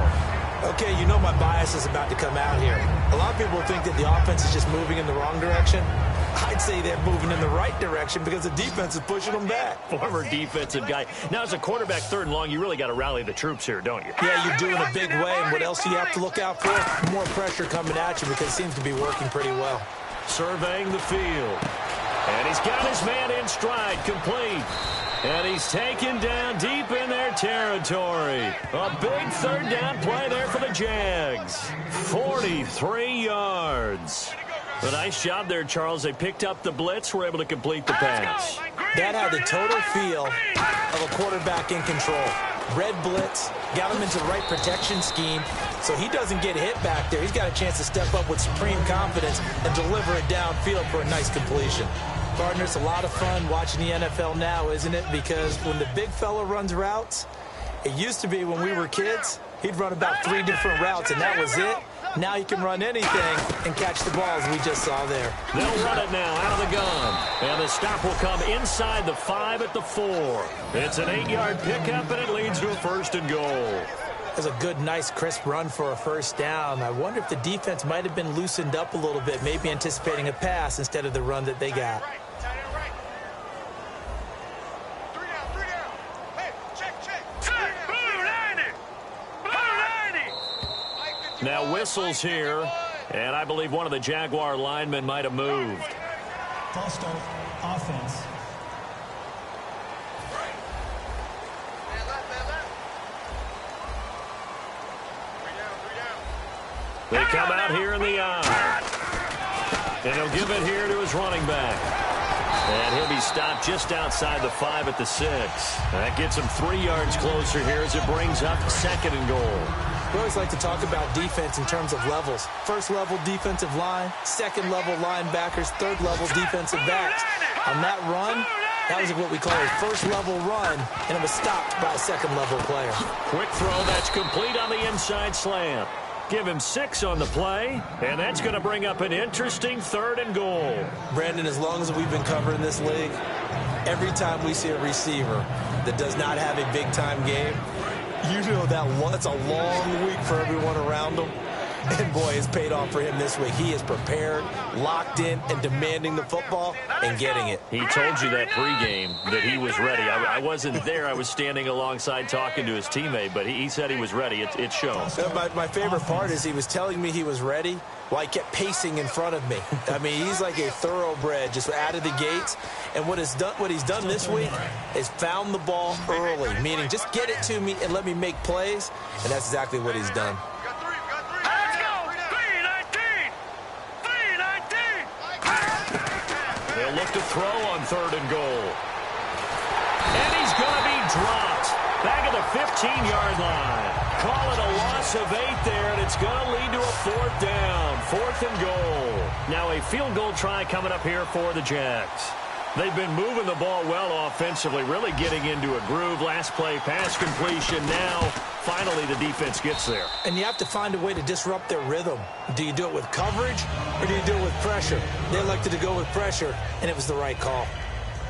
Okay, you know my bias is about to come out here. A lot of people think that the offense is just moving in the wrong direction. I'd say they're moving in the right direction because the defense is pushing them back. Former defensive guy. Now, as a quarterback, 3rd and long, you really got to rally the troops here, don't you? Yeah, you do in a big way. And what else do you have to look out for? More pressure coming at you because it seems to be working pretty well. Surveying the field. And he's got his man in stride, complete. And he's taken down deep in their territory. A big 3rd down play there for the Jags. 43 yards. A nice job there, Charles. They picked up the blitz, were able to complete the pass. That had the total feel of a quarterback in control. Red blitz, got him into the right protection scheme, so he doesn't get hit back there. He's got a chance to step up with supreme confidence and deliver it downfield for a nice completion. Gardner, it's a lot of fun watching the NFL now, isn't it? Because when the big fella runs routes, it used to be when we were kids, he'd run about 3 different routes, and that was it. Now he can run anything and catch the balls we just saw there. They'll run it now out of the gun. And the stop will come inside the 5 at the 4. It's an 8-yard pickup, and it leads to a 1st and goal. That's a good, nice, crisp run for a 1st down. I wonder if the defense might have been loosened up a little bit, maybe anticipating a pass instead of the run that they got. Now whistles here, and I believe one of the Jaguar linemen might have moved. False start, offense. They come out here in the eye. And he'll give it here to his running back. And he'll be stopped just outside the 5 at the 6. That gets him 3 yards closer here as it brings up 2nd and goal. We always like to talk about defense in terms of levels. 1st level defensive line, 2nd level linebackers, 3rd level defensive backs. On that run, that was what we call a 1st level run, and it was stopped by a 2nd level player. Quick throw, that's complete on the inside slant. Give him 6 on the play, and that's going to bring up an interesting 3rd and goal. Brandon, as long as we've been covering this league, every time we see a receiver that does not have a big-time game, you know that's a long week for everyone around him. And, boy, it's paid off for him this week. He is prepared, locked in, and demanding the football and getting it. He told you that pregame that he was ready. I wasn't there. I was standing alongside talking to his teammate, but he said he was ready. It shows. My favorite part is he was telling me he was ready while he kept pacing in front of me. I mean, he's like a thoroughbred just out of the gates. And what he's done this week is found the ball early, meaning just get it to me and let me make plays. And that's exactly what he's done. They'll look to throw on 3rd and goal. And he's going to be dropped. back at the 15-yard line. Call it a loss of 8 there, and it's going to lead to a 4th down. 4th and goal. Now a field goal try coming up here for the Jags. They've been moving the ball well offensively, really getting into a groove. Last play, pass completion. Now, finally, the defense gets there. And you have to find a way to disrupt their rhythm. Do you do it with coverage, or do you do it with pressure? They elected to go with pressure, and it was the right call.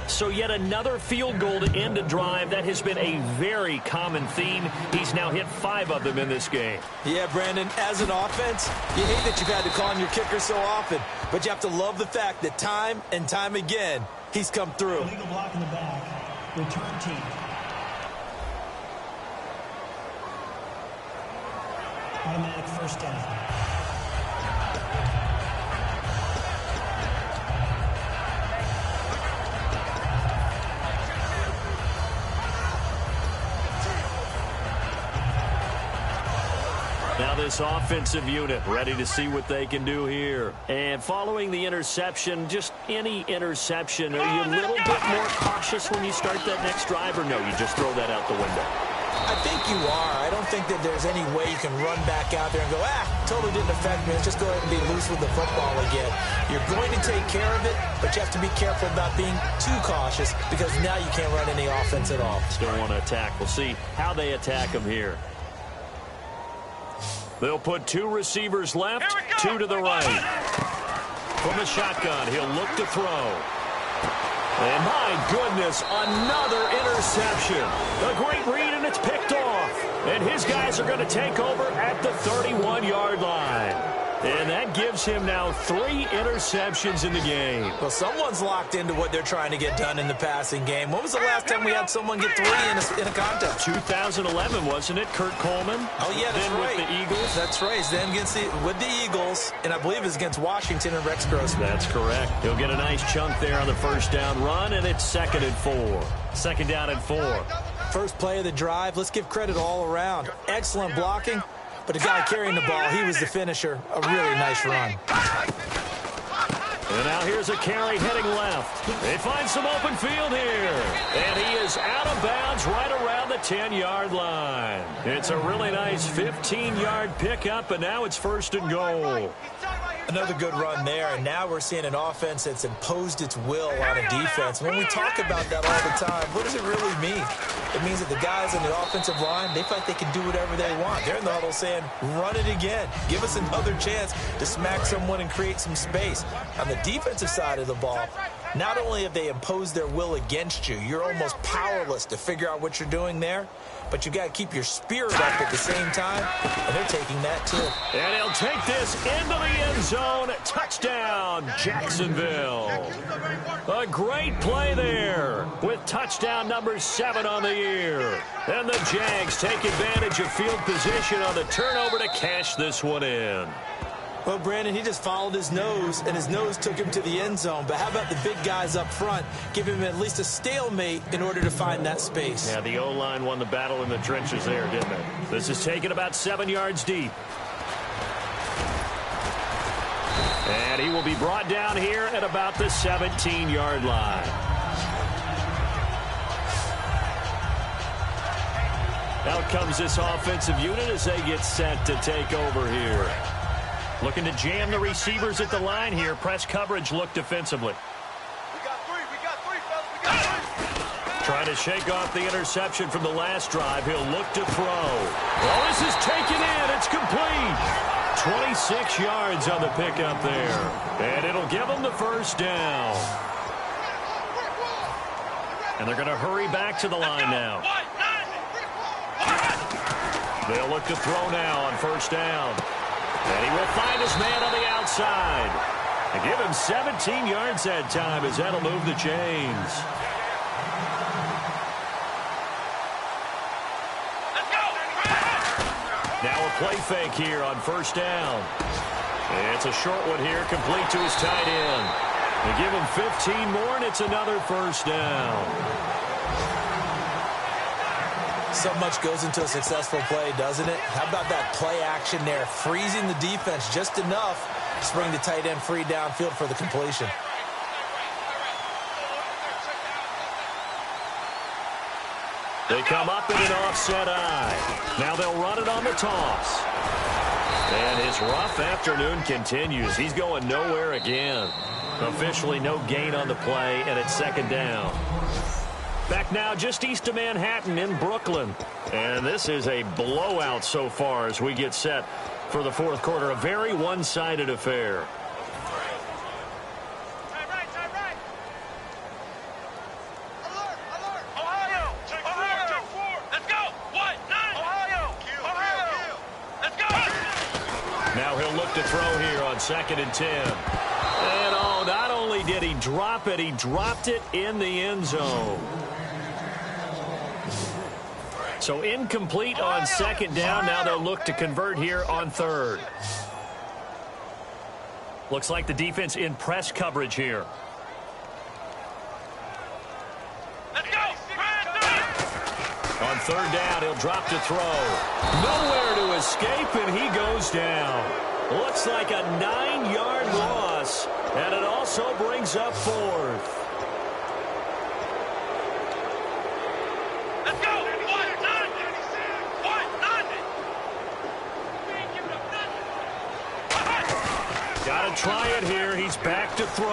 So yet another field goal to end a drive. That has been a very common theme. He's now hit 5 of them in this game. Yeah, Brandon, as an offense, you hate that you've had to call on your kicker so often, but you have to love the fact that time and time again, he's come through. Illegal block in the back. Return team. Automatic first down. Now this offensive unit ready to see what they can do here. And following the interception, just any interception, are you a little bit more cautious when you start that next drive, or no, you just throw that out the window? I think you are. I don't think that there's any way you can run back out there and go, totally didn't affect me. Let's just go ahead and be loose with the football again. You're going to take care of it, but you have to be careful about being too cautious because now you can't run any offense at all. Still want to attack. We'll see how they attack them here. They'll put 2 receivers left, 2 to the right. From the shotgun, he'll look to throw. And my goodness, another interception. A great read, and it's picked off. And his guys are going to take over at the 31-yard line. And that gives him now 3 interceptions in the game. Well, someone's locked into what they're trying to get done in the passing game. When was the last time we had someone get 3 in a contest? 2011, wasn't it? Kurt Coleman? Oh, yeah, that's then right. With the Eagles? That's right. It's then with the Eagles, and I believe it's against Washington and Rex Grossman. That's correct. He'll get a nice chunk there on the first down run, and it's 2nd and 4. 2nd down and 4. First play of the drive. Let's give credit all around. Excellent blocking. But the guy carrying the ball, he was the finisher. A really nice run. And now here's a carry heading left. They find some open field here. And he is out of bounds right around the 10-yard line. It's a really nice 15-yard pickup, and now it's 1st and goal. Another good run there, and now we're seeing an offense that's imposed its will on a defense. When we talk about that all the time, what does it really mean? It means that the guys on the offensive line, they feel like they can do whatever they want. They're in the huddle saying, run it again. Give us another chance to smack someone and create some space. On the defensive side of the ball, not only have they imposed their will against you, you're almost powerless to figure out what you're doing there, but you got to keep your spirit up at the same time, and they're taking that too. And he'll take this into the end zone. Touchdown, Jacksonville. A great play there with touchdown number 7 on the year. And the Jags take advantage of field position on the turnover to cash this one in. Well, Brandon, he just followed his nose, and his nose took him to the end zone. But how about the big guys up front? Give him at least a stalemate in order to find that space. Yeah, the O-line won the battle in the trenches there, didn't it? This is taken about 7 yards deep. And he will be brought down here at about the 17-yard line. Out comes this offensive unit as they get set to take over here. Looking to jam the receivers at the line here. Press coverage look defensively. We got 3, fellas. We got 3. Trying to shake off the interception from the last drive. He'll look to throw. Oh, this is taken in. It's complete. 26 yards on the pickup there. And it'll give them the first down. And they're going to hurry back to the line now. They'll look to throw now on first down. And he will find his man on the outside. And give him 17 yards that time as that'll move the chains. Let's go. Now a play fake here on first down. It's a short one here, complete to his tight end. They give him 15 more, and it's another first down. So much goes into a successful play, doesn't it? How about that play action there? Freezing the defense just enough to bring the tight end free downfield for the completion. They come up in an offset eye. Now they'll run it on the toss. And his rough afternoon continues. He's going nowhere again. Officially no gain on the play, and it's second down. Back now just east of Manhattan in Brooklyn. And this is a blowout so far as we get set for the fourth quarter. A very one-sided affair. Now he'll look to throw here on 2nd and 10. And oh, not only did he drop it, he dropped it in the end zone. So incomplete on 2nd down. Now they'll look to convert here on 3rd. Looks like the defense in press coverage here. Let's go! On 3rd down, he'll drop to throw. Nowhere to escape, and he goes down. Looks like a 9-yard loss, and it also brings up 4th. Let's go! Got to try it here. He's back to throw.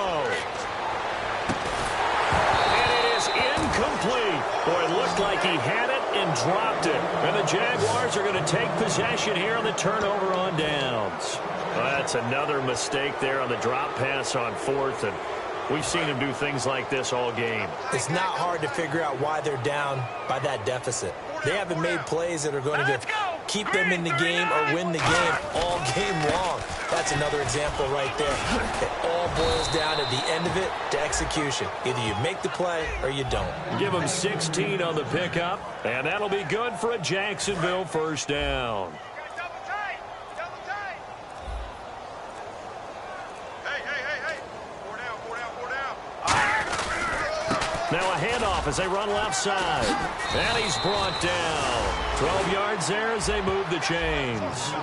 And it is incomplete. Boy, it looked like he had it and dropped it. And the Jaguars are going to take possession here on the turnover on downs. Well, that's another mistake there on the drop pass on 4th. And we've seen him do things like this all game. It's not hard to figure out why they're down by that deficit. They haven't made plays that are going to keep them in the game or win the game all game long. That's another example right there. It all boils down at the end of it to execution. Either you make the play or you don't. Give him 16 on the pickup, and that'll be good for a Jacksonville first down. Now a handoff as they run left side. And he's brought down. 12 yards there as they move the chains.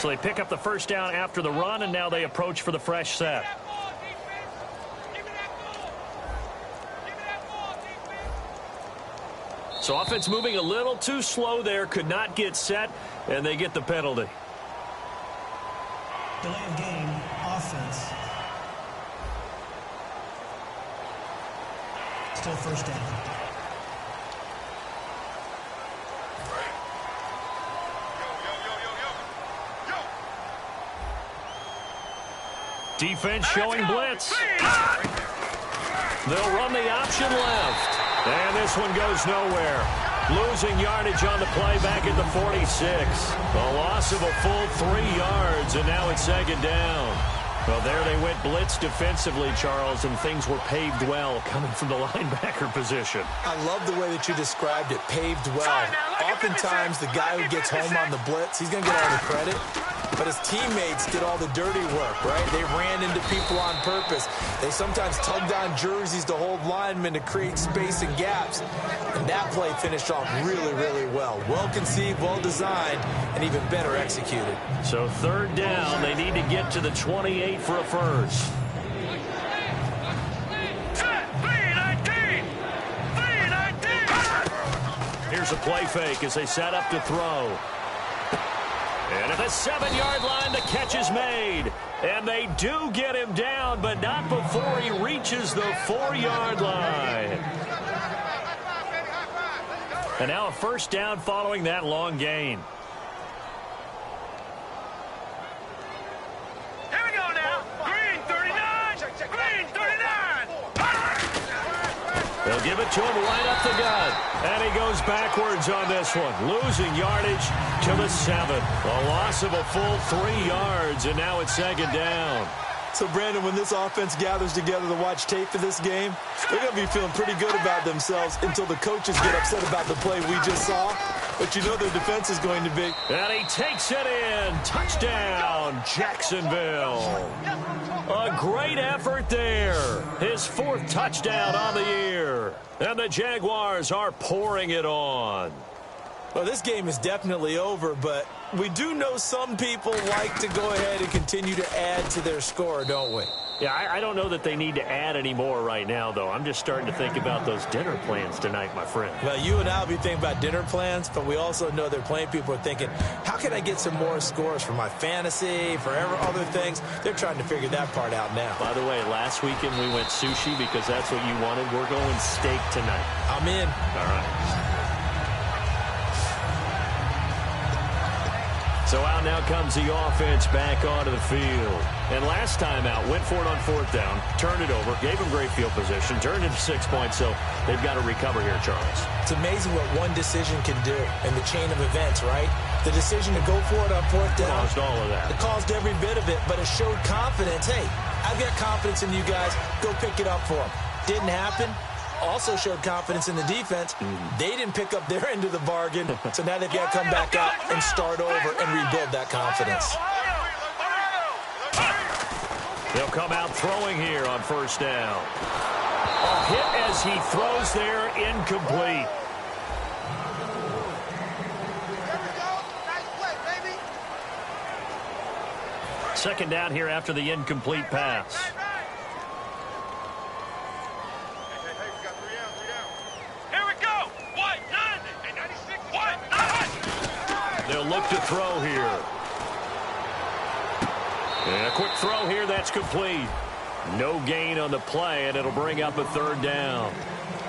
So they pick up the first down after the run, and now they approach for the fresh set. So offense moving a little too slow there, could not get set, and they get the penalty. Delay of game, offense. Still first down. Defense showing blitz. They'll run the option left. And this one goes nowhere. Losing yardage on the play back at the 46. A loss of a full 3 yards, and now it's second down. Well, there they went blitz defensively, Charles, and things were paved well coming from the linebacker position. I love the way that you described it, paved well. Oftentimes, the guy who gets home on the blitz, he's going to get all the credit. But his teammates did all the dirty work, right? They ran into people on purpose. They sometimes tugged on jerseys to hold linemen to create space and gaps. And that play finished off really, really well. Well conceived, well designed, and even better executed. So third down, they need to get to the 28 for a first. Here's a play fake as they set up to throw. And at the 7-yard line, the catch is made. And they do get him down, but not before he reaches the 4-yard line. And now a first down following that long gain. Here we go now. Green 39. Green 39. They'll give it to him right up the gut. And he goes backwards on this one. Losing yardage to the 7. A loss of a full 3 yards, and now it's second down. So, Brandon, when this offense gathers together to watch tape for this game, they're going to be feeling pretty good about themselves until the coaches get upset about the play we just saw. But you know their defense is going to be. And he takes it in. Touchdown, Jacksonville. A great effort there. His 4th touchdown on the year. And the Jaguars are pouring it on. Well, this game is definitely over, but we do know some people like to go ahead and continue to add to their score, don't we? Yeah, I don't know that they need to add any more right now, though. I'm just starting to think about those dinner plans tonight, my friend. Well, you and I will be thinking about dinner plans, but we also know they're playing people are thinking, how can I get some more scores for my fantasy, for other things? They're trying to figure that part out now. By the way, last weekend we went sushi because that's what you wanted. We're going steak tonight. I'm in. All right. So out now comes the offense back onto the field. And last time out, went for it on 4th down, turned it over, gave them great field position, turned it to 6 points, so they've got to recover here, Charles. It's amazing what one decision can do in the chain of events, right? The decision to go for it on 4th down. Caused all of that. It caused every bit of it, but it showed confidence. Hey, I've got confidence in you guys. Go pick it up for them. Didn't happen. Also showed confidence in the defense. They didn't pick up their end of the bargain, so now they've got to come back out and start over and rebuild that confidence. They'll come out throwing here on 1st down. A hit as he throws there, incomplete. Second down here after the incomplete pass. They'll look to throw here. And a quick throw here, that's complete. No gain on the play, and it'll bring up a 3rd down.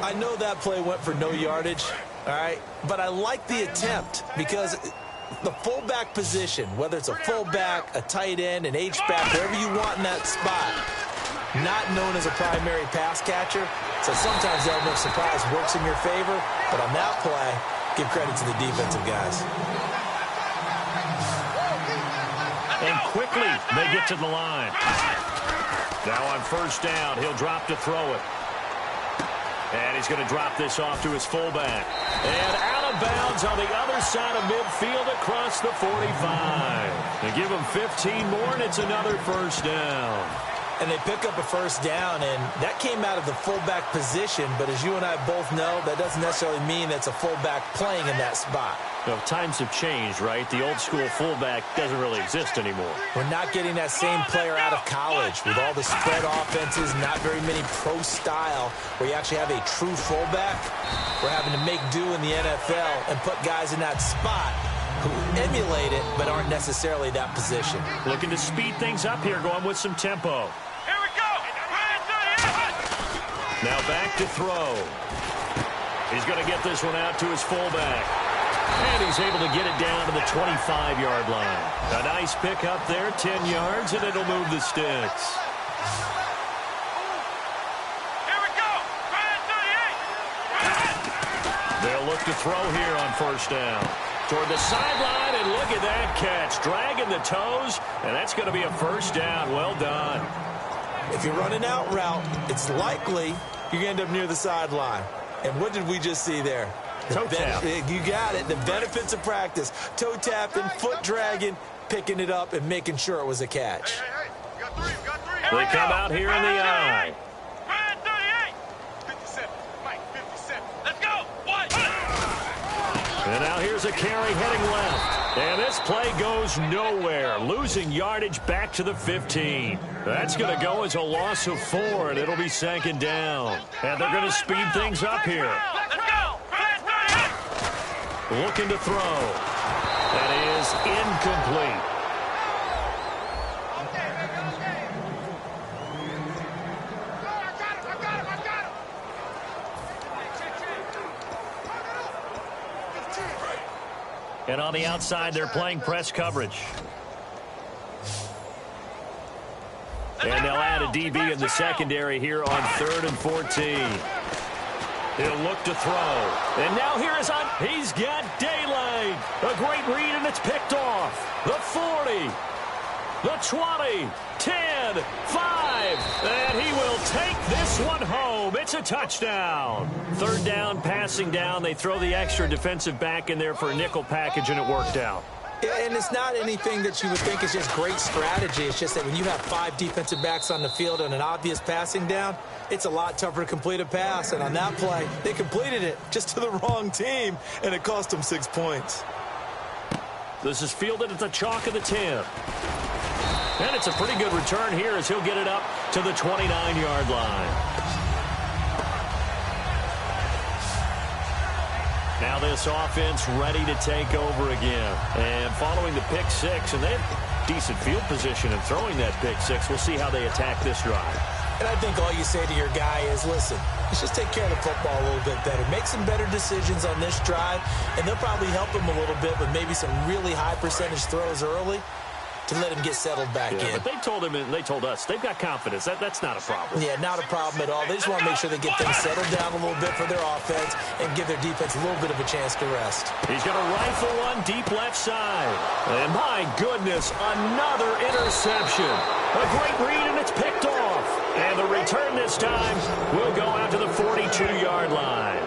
I know that play went for no yardage, all right, but I like the attempt because the fullback position, whether it's a fullback, a tight end, an H-back, wherever you want in that spot, not known as a primary pass catcher, so sometimes the element of surprise works in your favor, but on that play, give credit to the defensive guys. And quickly, they get to the line. Now on 1st down, he'll drop to throw it. And he's going to drop this off to his fullback. And out of bounds on the other side of midfield across the 45. They give him 15 more, and it's another 1st down. And they pick up a 1st down, and that came out of the fullback position. But as you and I both know, that doesn't necessarily mean that's a fullback playing in that spot. Well, times have changed, right? The old school fullback doesn't really exist anymore. We're not getting that same player out of college with all the spread offenses, not very many pro style, where you actually have a true fullback. We're having to make do in the NFL and put guys in that spot who emulate it but aren't necessarily that position. Looking to speed things up here, going with some tempo. Here we go. Now back to throw. He's going to get this one out to his fullback. And he's able to get it down to the 25-yard line. A nice pick up there, 10 yards, and it'll move the sticks. Here we go. They'll look to throw here on 1st down. Toward the sideline, and look at that catch. Dragging the toes, and that's going to be a 1st down. Well done. If you're running out route, it's likely you're going to end up near the sideline. And what did we just see there? Toe tap. You got it. The benefits of practice. Toe tapping, foot dragging, picking it up, and making sure it was a catch. Hey, we got three. They come out here in the eye. 57. Mike, 57. Let's go. What? And now here's a carry heading left. And this play goes nowhere. Losing yardage back to the 15. That's going to go as a loss of 4, and it'll be 2nd down. And they're going to speed things up here. Let's go. Looking to throw. That is incomplete. And on the outside, they're playing press coverage. And they'll add a DB in the secondary here on 3rd and 14. He'll look to throw. And now here is on. He's got daylight. A great read, and it's picked off. The 40. The 20. 10. 5. And he will take this one home. It's a touchdown. 3rd down, passing down. They throw the extra defensive back in there for a nickel package, and it worked out. And it's not anything that you would think is just great strategy. It's just that when you have 5 defensive backs on the field and an obvious passing down, it's a lot tougher to complete a pass. And on that play, they completed it just to the wrong team, and it cost them 6 points. This is fielded at the chalk of the 10. And it's a pretty good return here as he'll get it up to the 29-yard line. Now this offense ready to take over again. And following the pick 6, and they have decent field position in throwing that pick 6. We'll see how they attack this drive. And I think all you say to your guy is, listen, let's just take care of the football a little bit better. Make some better decisions on this drive, and they'll probably help him a little bit with maybe some really high percentage throws early to let him get settled back in. But they told him, and they told us, they've got confidence. That's not a problem. Yeah, not a problem at all. They just want to make sure they get things settled down a little bit for their offense and give their defense a little bit of a chance to rest. He's going to rifle one deep left side. And my goodness, another interception. A great read, and it's picked off. And the return this time will go out to the 42-yard line.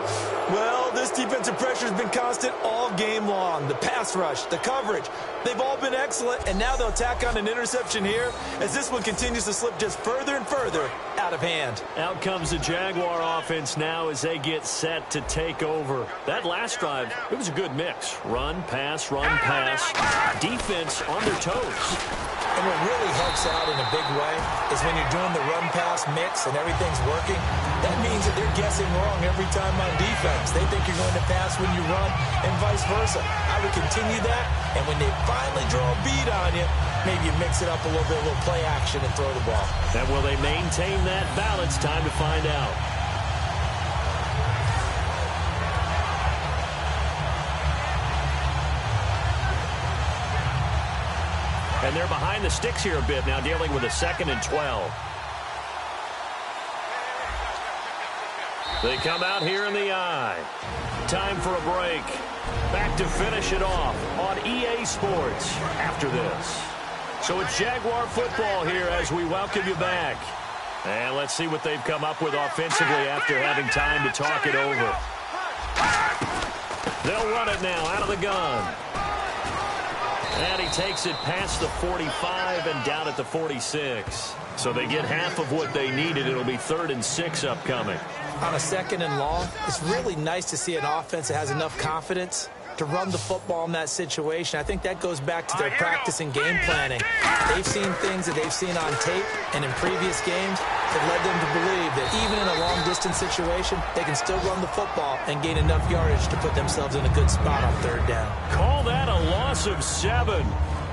Well, this defensive pressure has been constant all game long. The pass rush, the coverage, they've all been excellent, and now they'll tack on an interception here as this one continues to slip just further and further out of hand. Out comes the Jaguar offense now as they get set to take over. That last drive, it was a good mix. Run, pass, defense on their toes. And what really helps out in a big way is when you're doing the run-pass mix and everything's working, that means that they're guessing wrong every time on defense. They think you're going to pass when you run and vice versa. I would continue that, and when they finally draw a bead on you, maybe you mix it up a little bit, a little play action and throw the ball. And will they maintain that balance? Time to find out. And they're behind the sticks here a bit now, dealing with a 2nd and 12. They come out here in the eye. Time for a break. Back to finish it off on EA Sports after this. So it's Jaguar football here as we welcome you back. And let's see what they've come up with offensively after having time to talk it over. They'll run it now out of the gun. And he takes it past the 45 and down at the 46. So they get half of what they needed. It'll be 3rd and 6 upcoming. On a 2nd and long, it's really nice to see an offense that has enough confidence to run the football in that situation. I think that goes back to their practice and game planning. They've seen things that they've seen on tape and in previous games that led them to believe that even in a long-distance situation, they can still run the football and gain enough yardage to put themselves in a good spot on 3rd down. Call that a loss of 7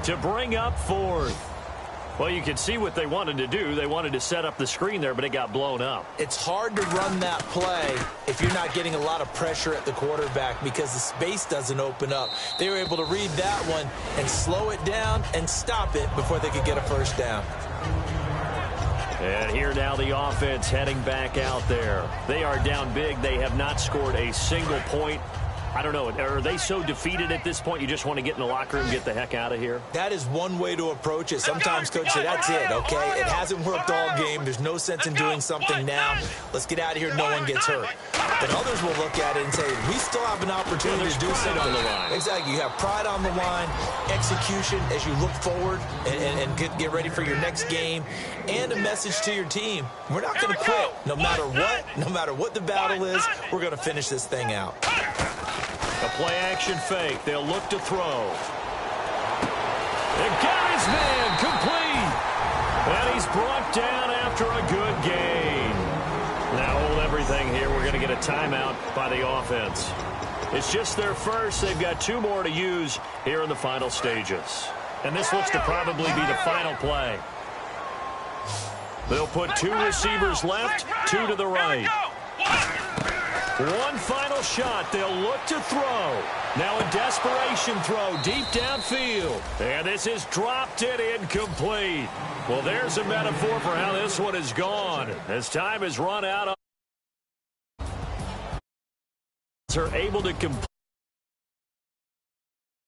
to bring up 4th. Well, you can see what they wanted to do. They wanted to set up the screen there, but it got blown up. It's hard to run that play if you're not getting a lot of pressure at the quarterback because the space doesn't open up. They were able to read that one and slow it down and stop it before they could get a 1st down. And here now the offense heading back out there. They are down big. They have not scored a single point. I don't know. Are they so defeated at this point you just want to get in the locker room and get the heck out of here? That is one way to approach it. Sometimes coaches say, that's it, okay? It hasn't worked all game. There's no sense in doing something now. Let's get out of here. No one gets hurt. But others will look at it and say, we still have an opportunity to do something. On the line. Exactly. You have pride on the line, execution as you look forward and get ready for your next game, and a message to your team. We're not going to quit. No matter what the battle is, we're going to finish this thing out. A play-action fake. They'll look to throw. And got his man complete. And he's brought down after a good gain. Now hold everything here. We're going to get a timeout by the offense. It's just their first. They've got 2 more to use here in the final stages. And this looks to probably be the final play. They'll put 2 receivers left, 2 to the right. One final shot. They'll look to throw. Now a desperation throw deep downfield. And this is dropped it incomplete. Well, there's a metaphor for how this one is gone. As time has run out. Are able to complete.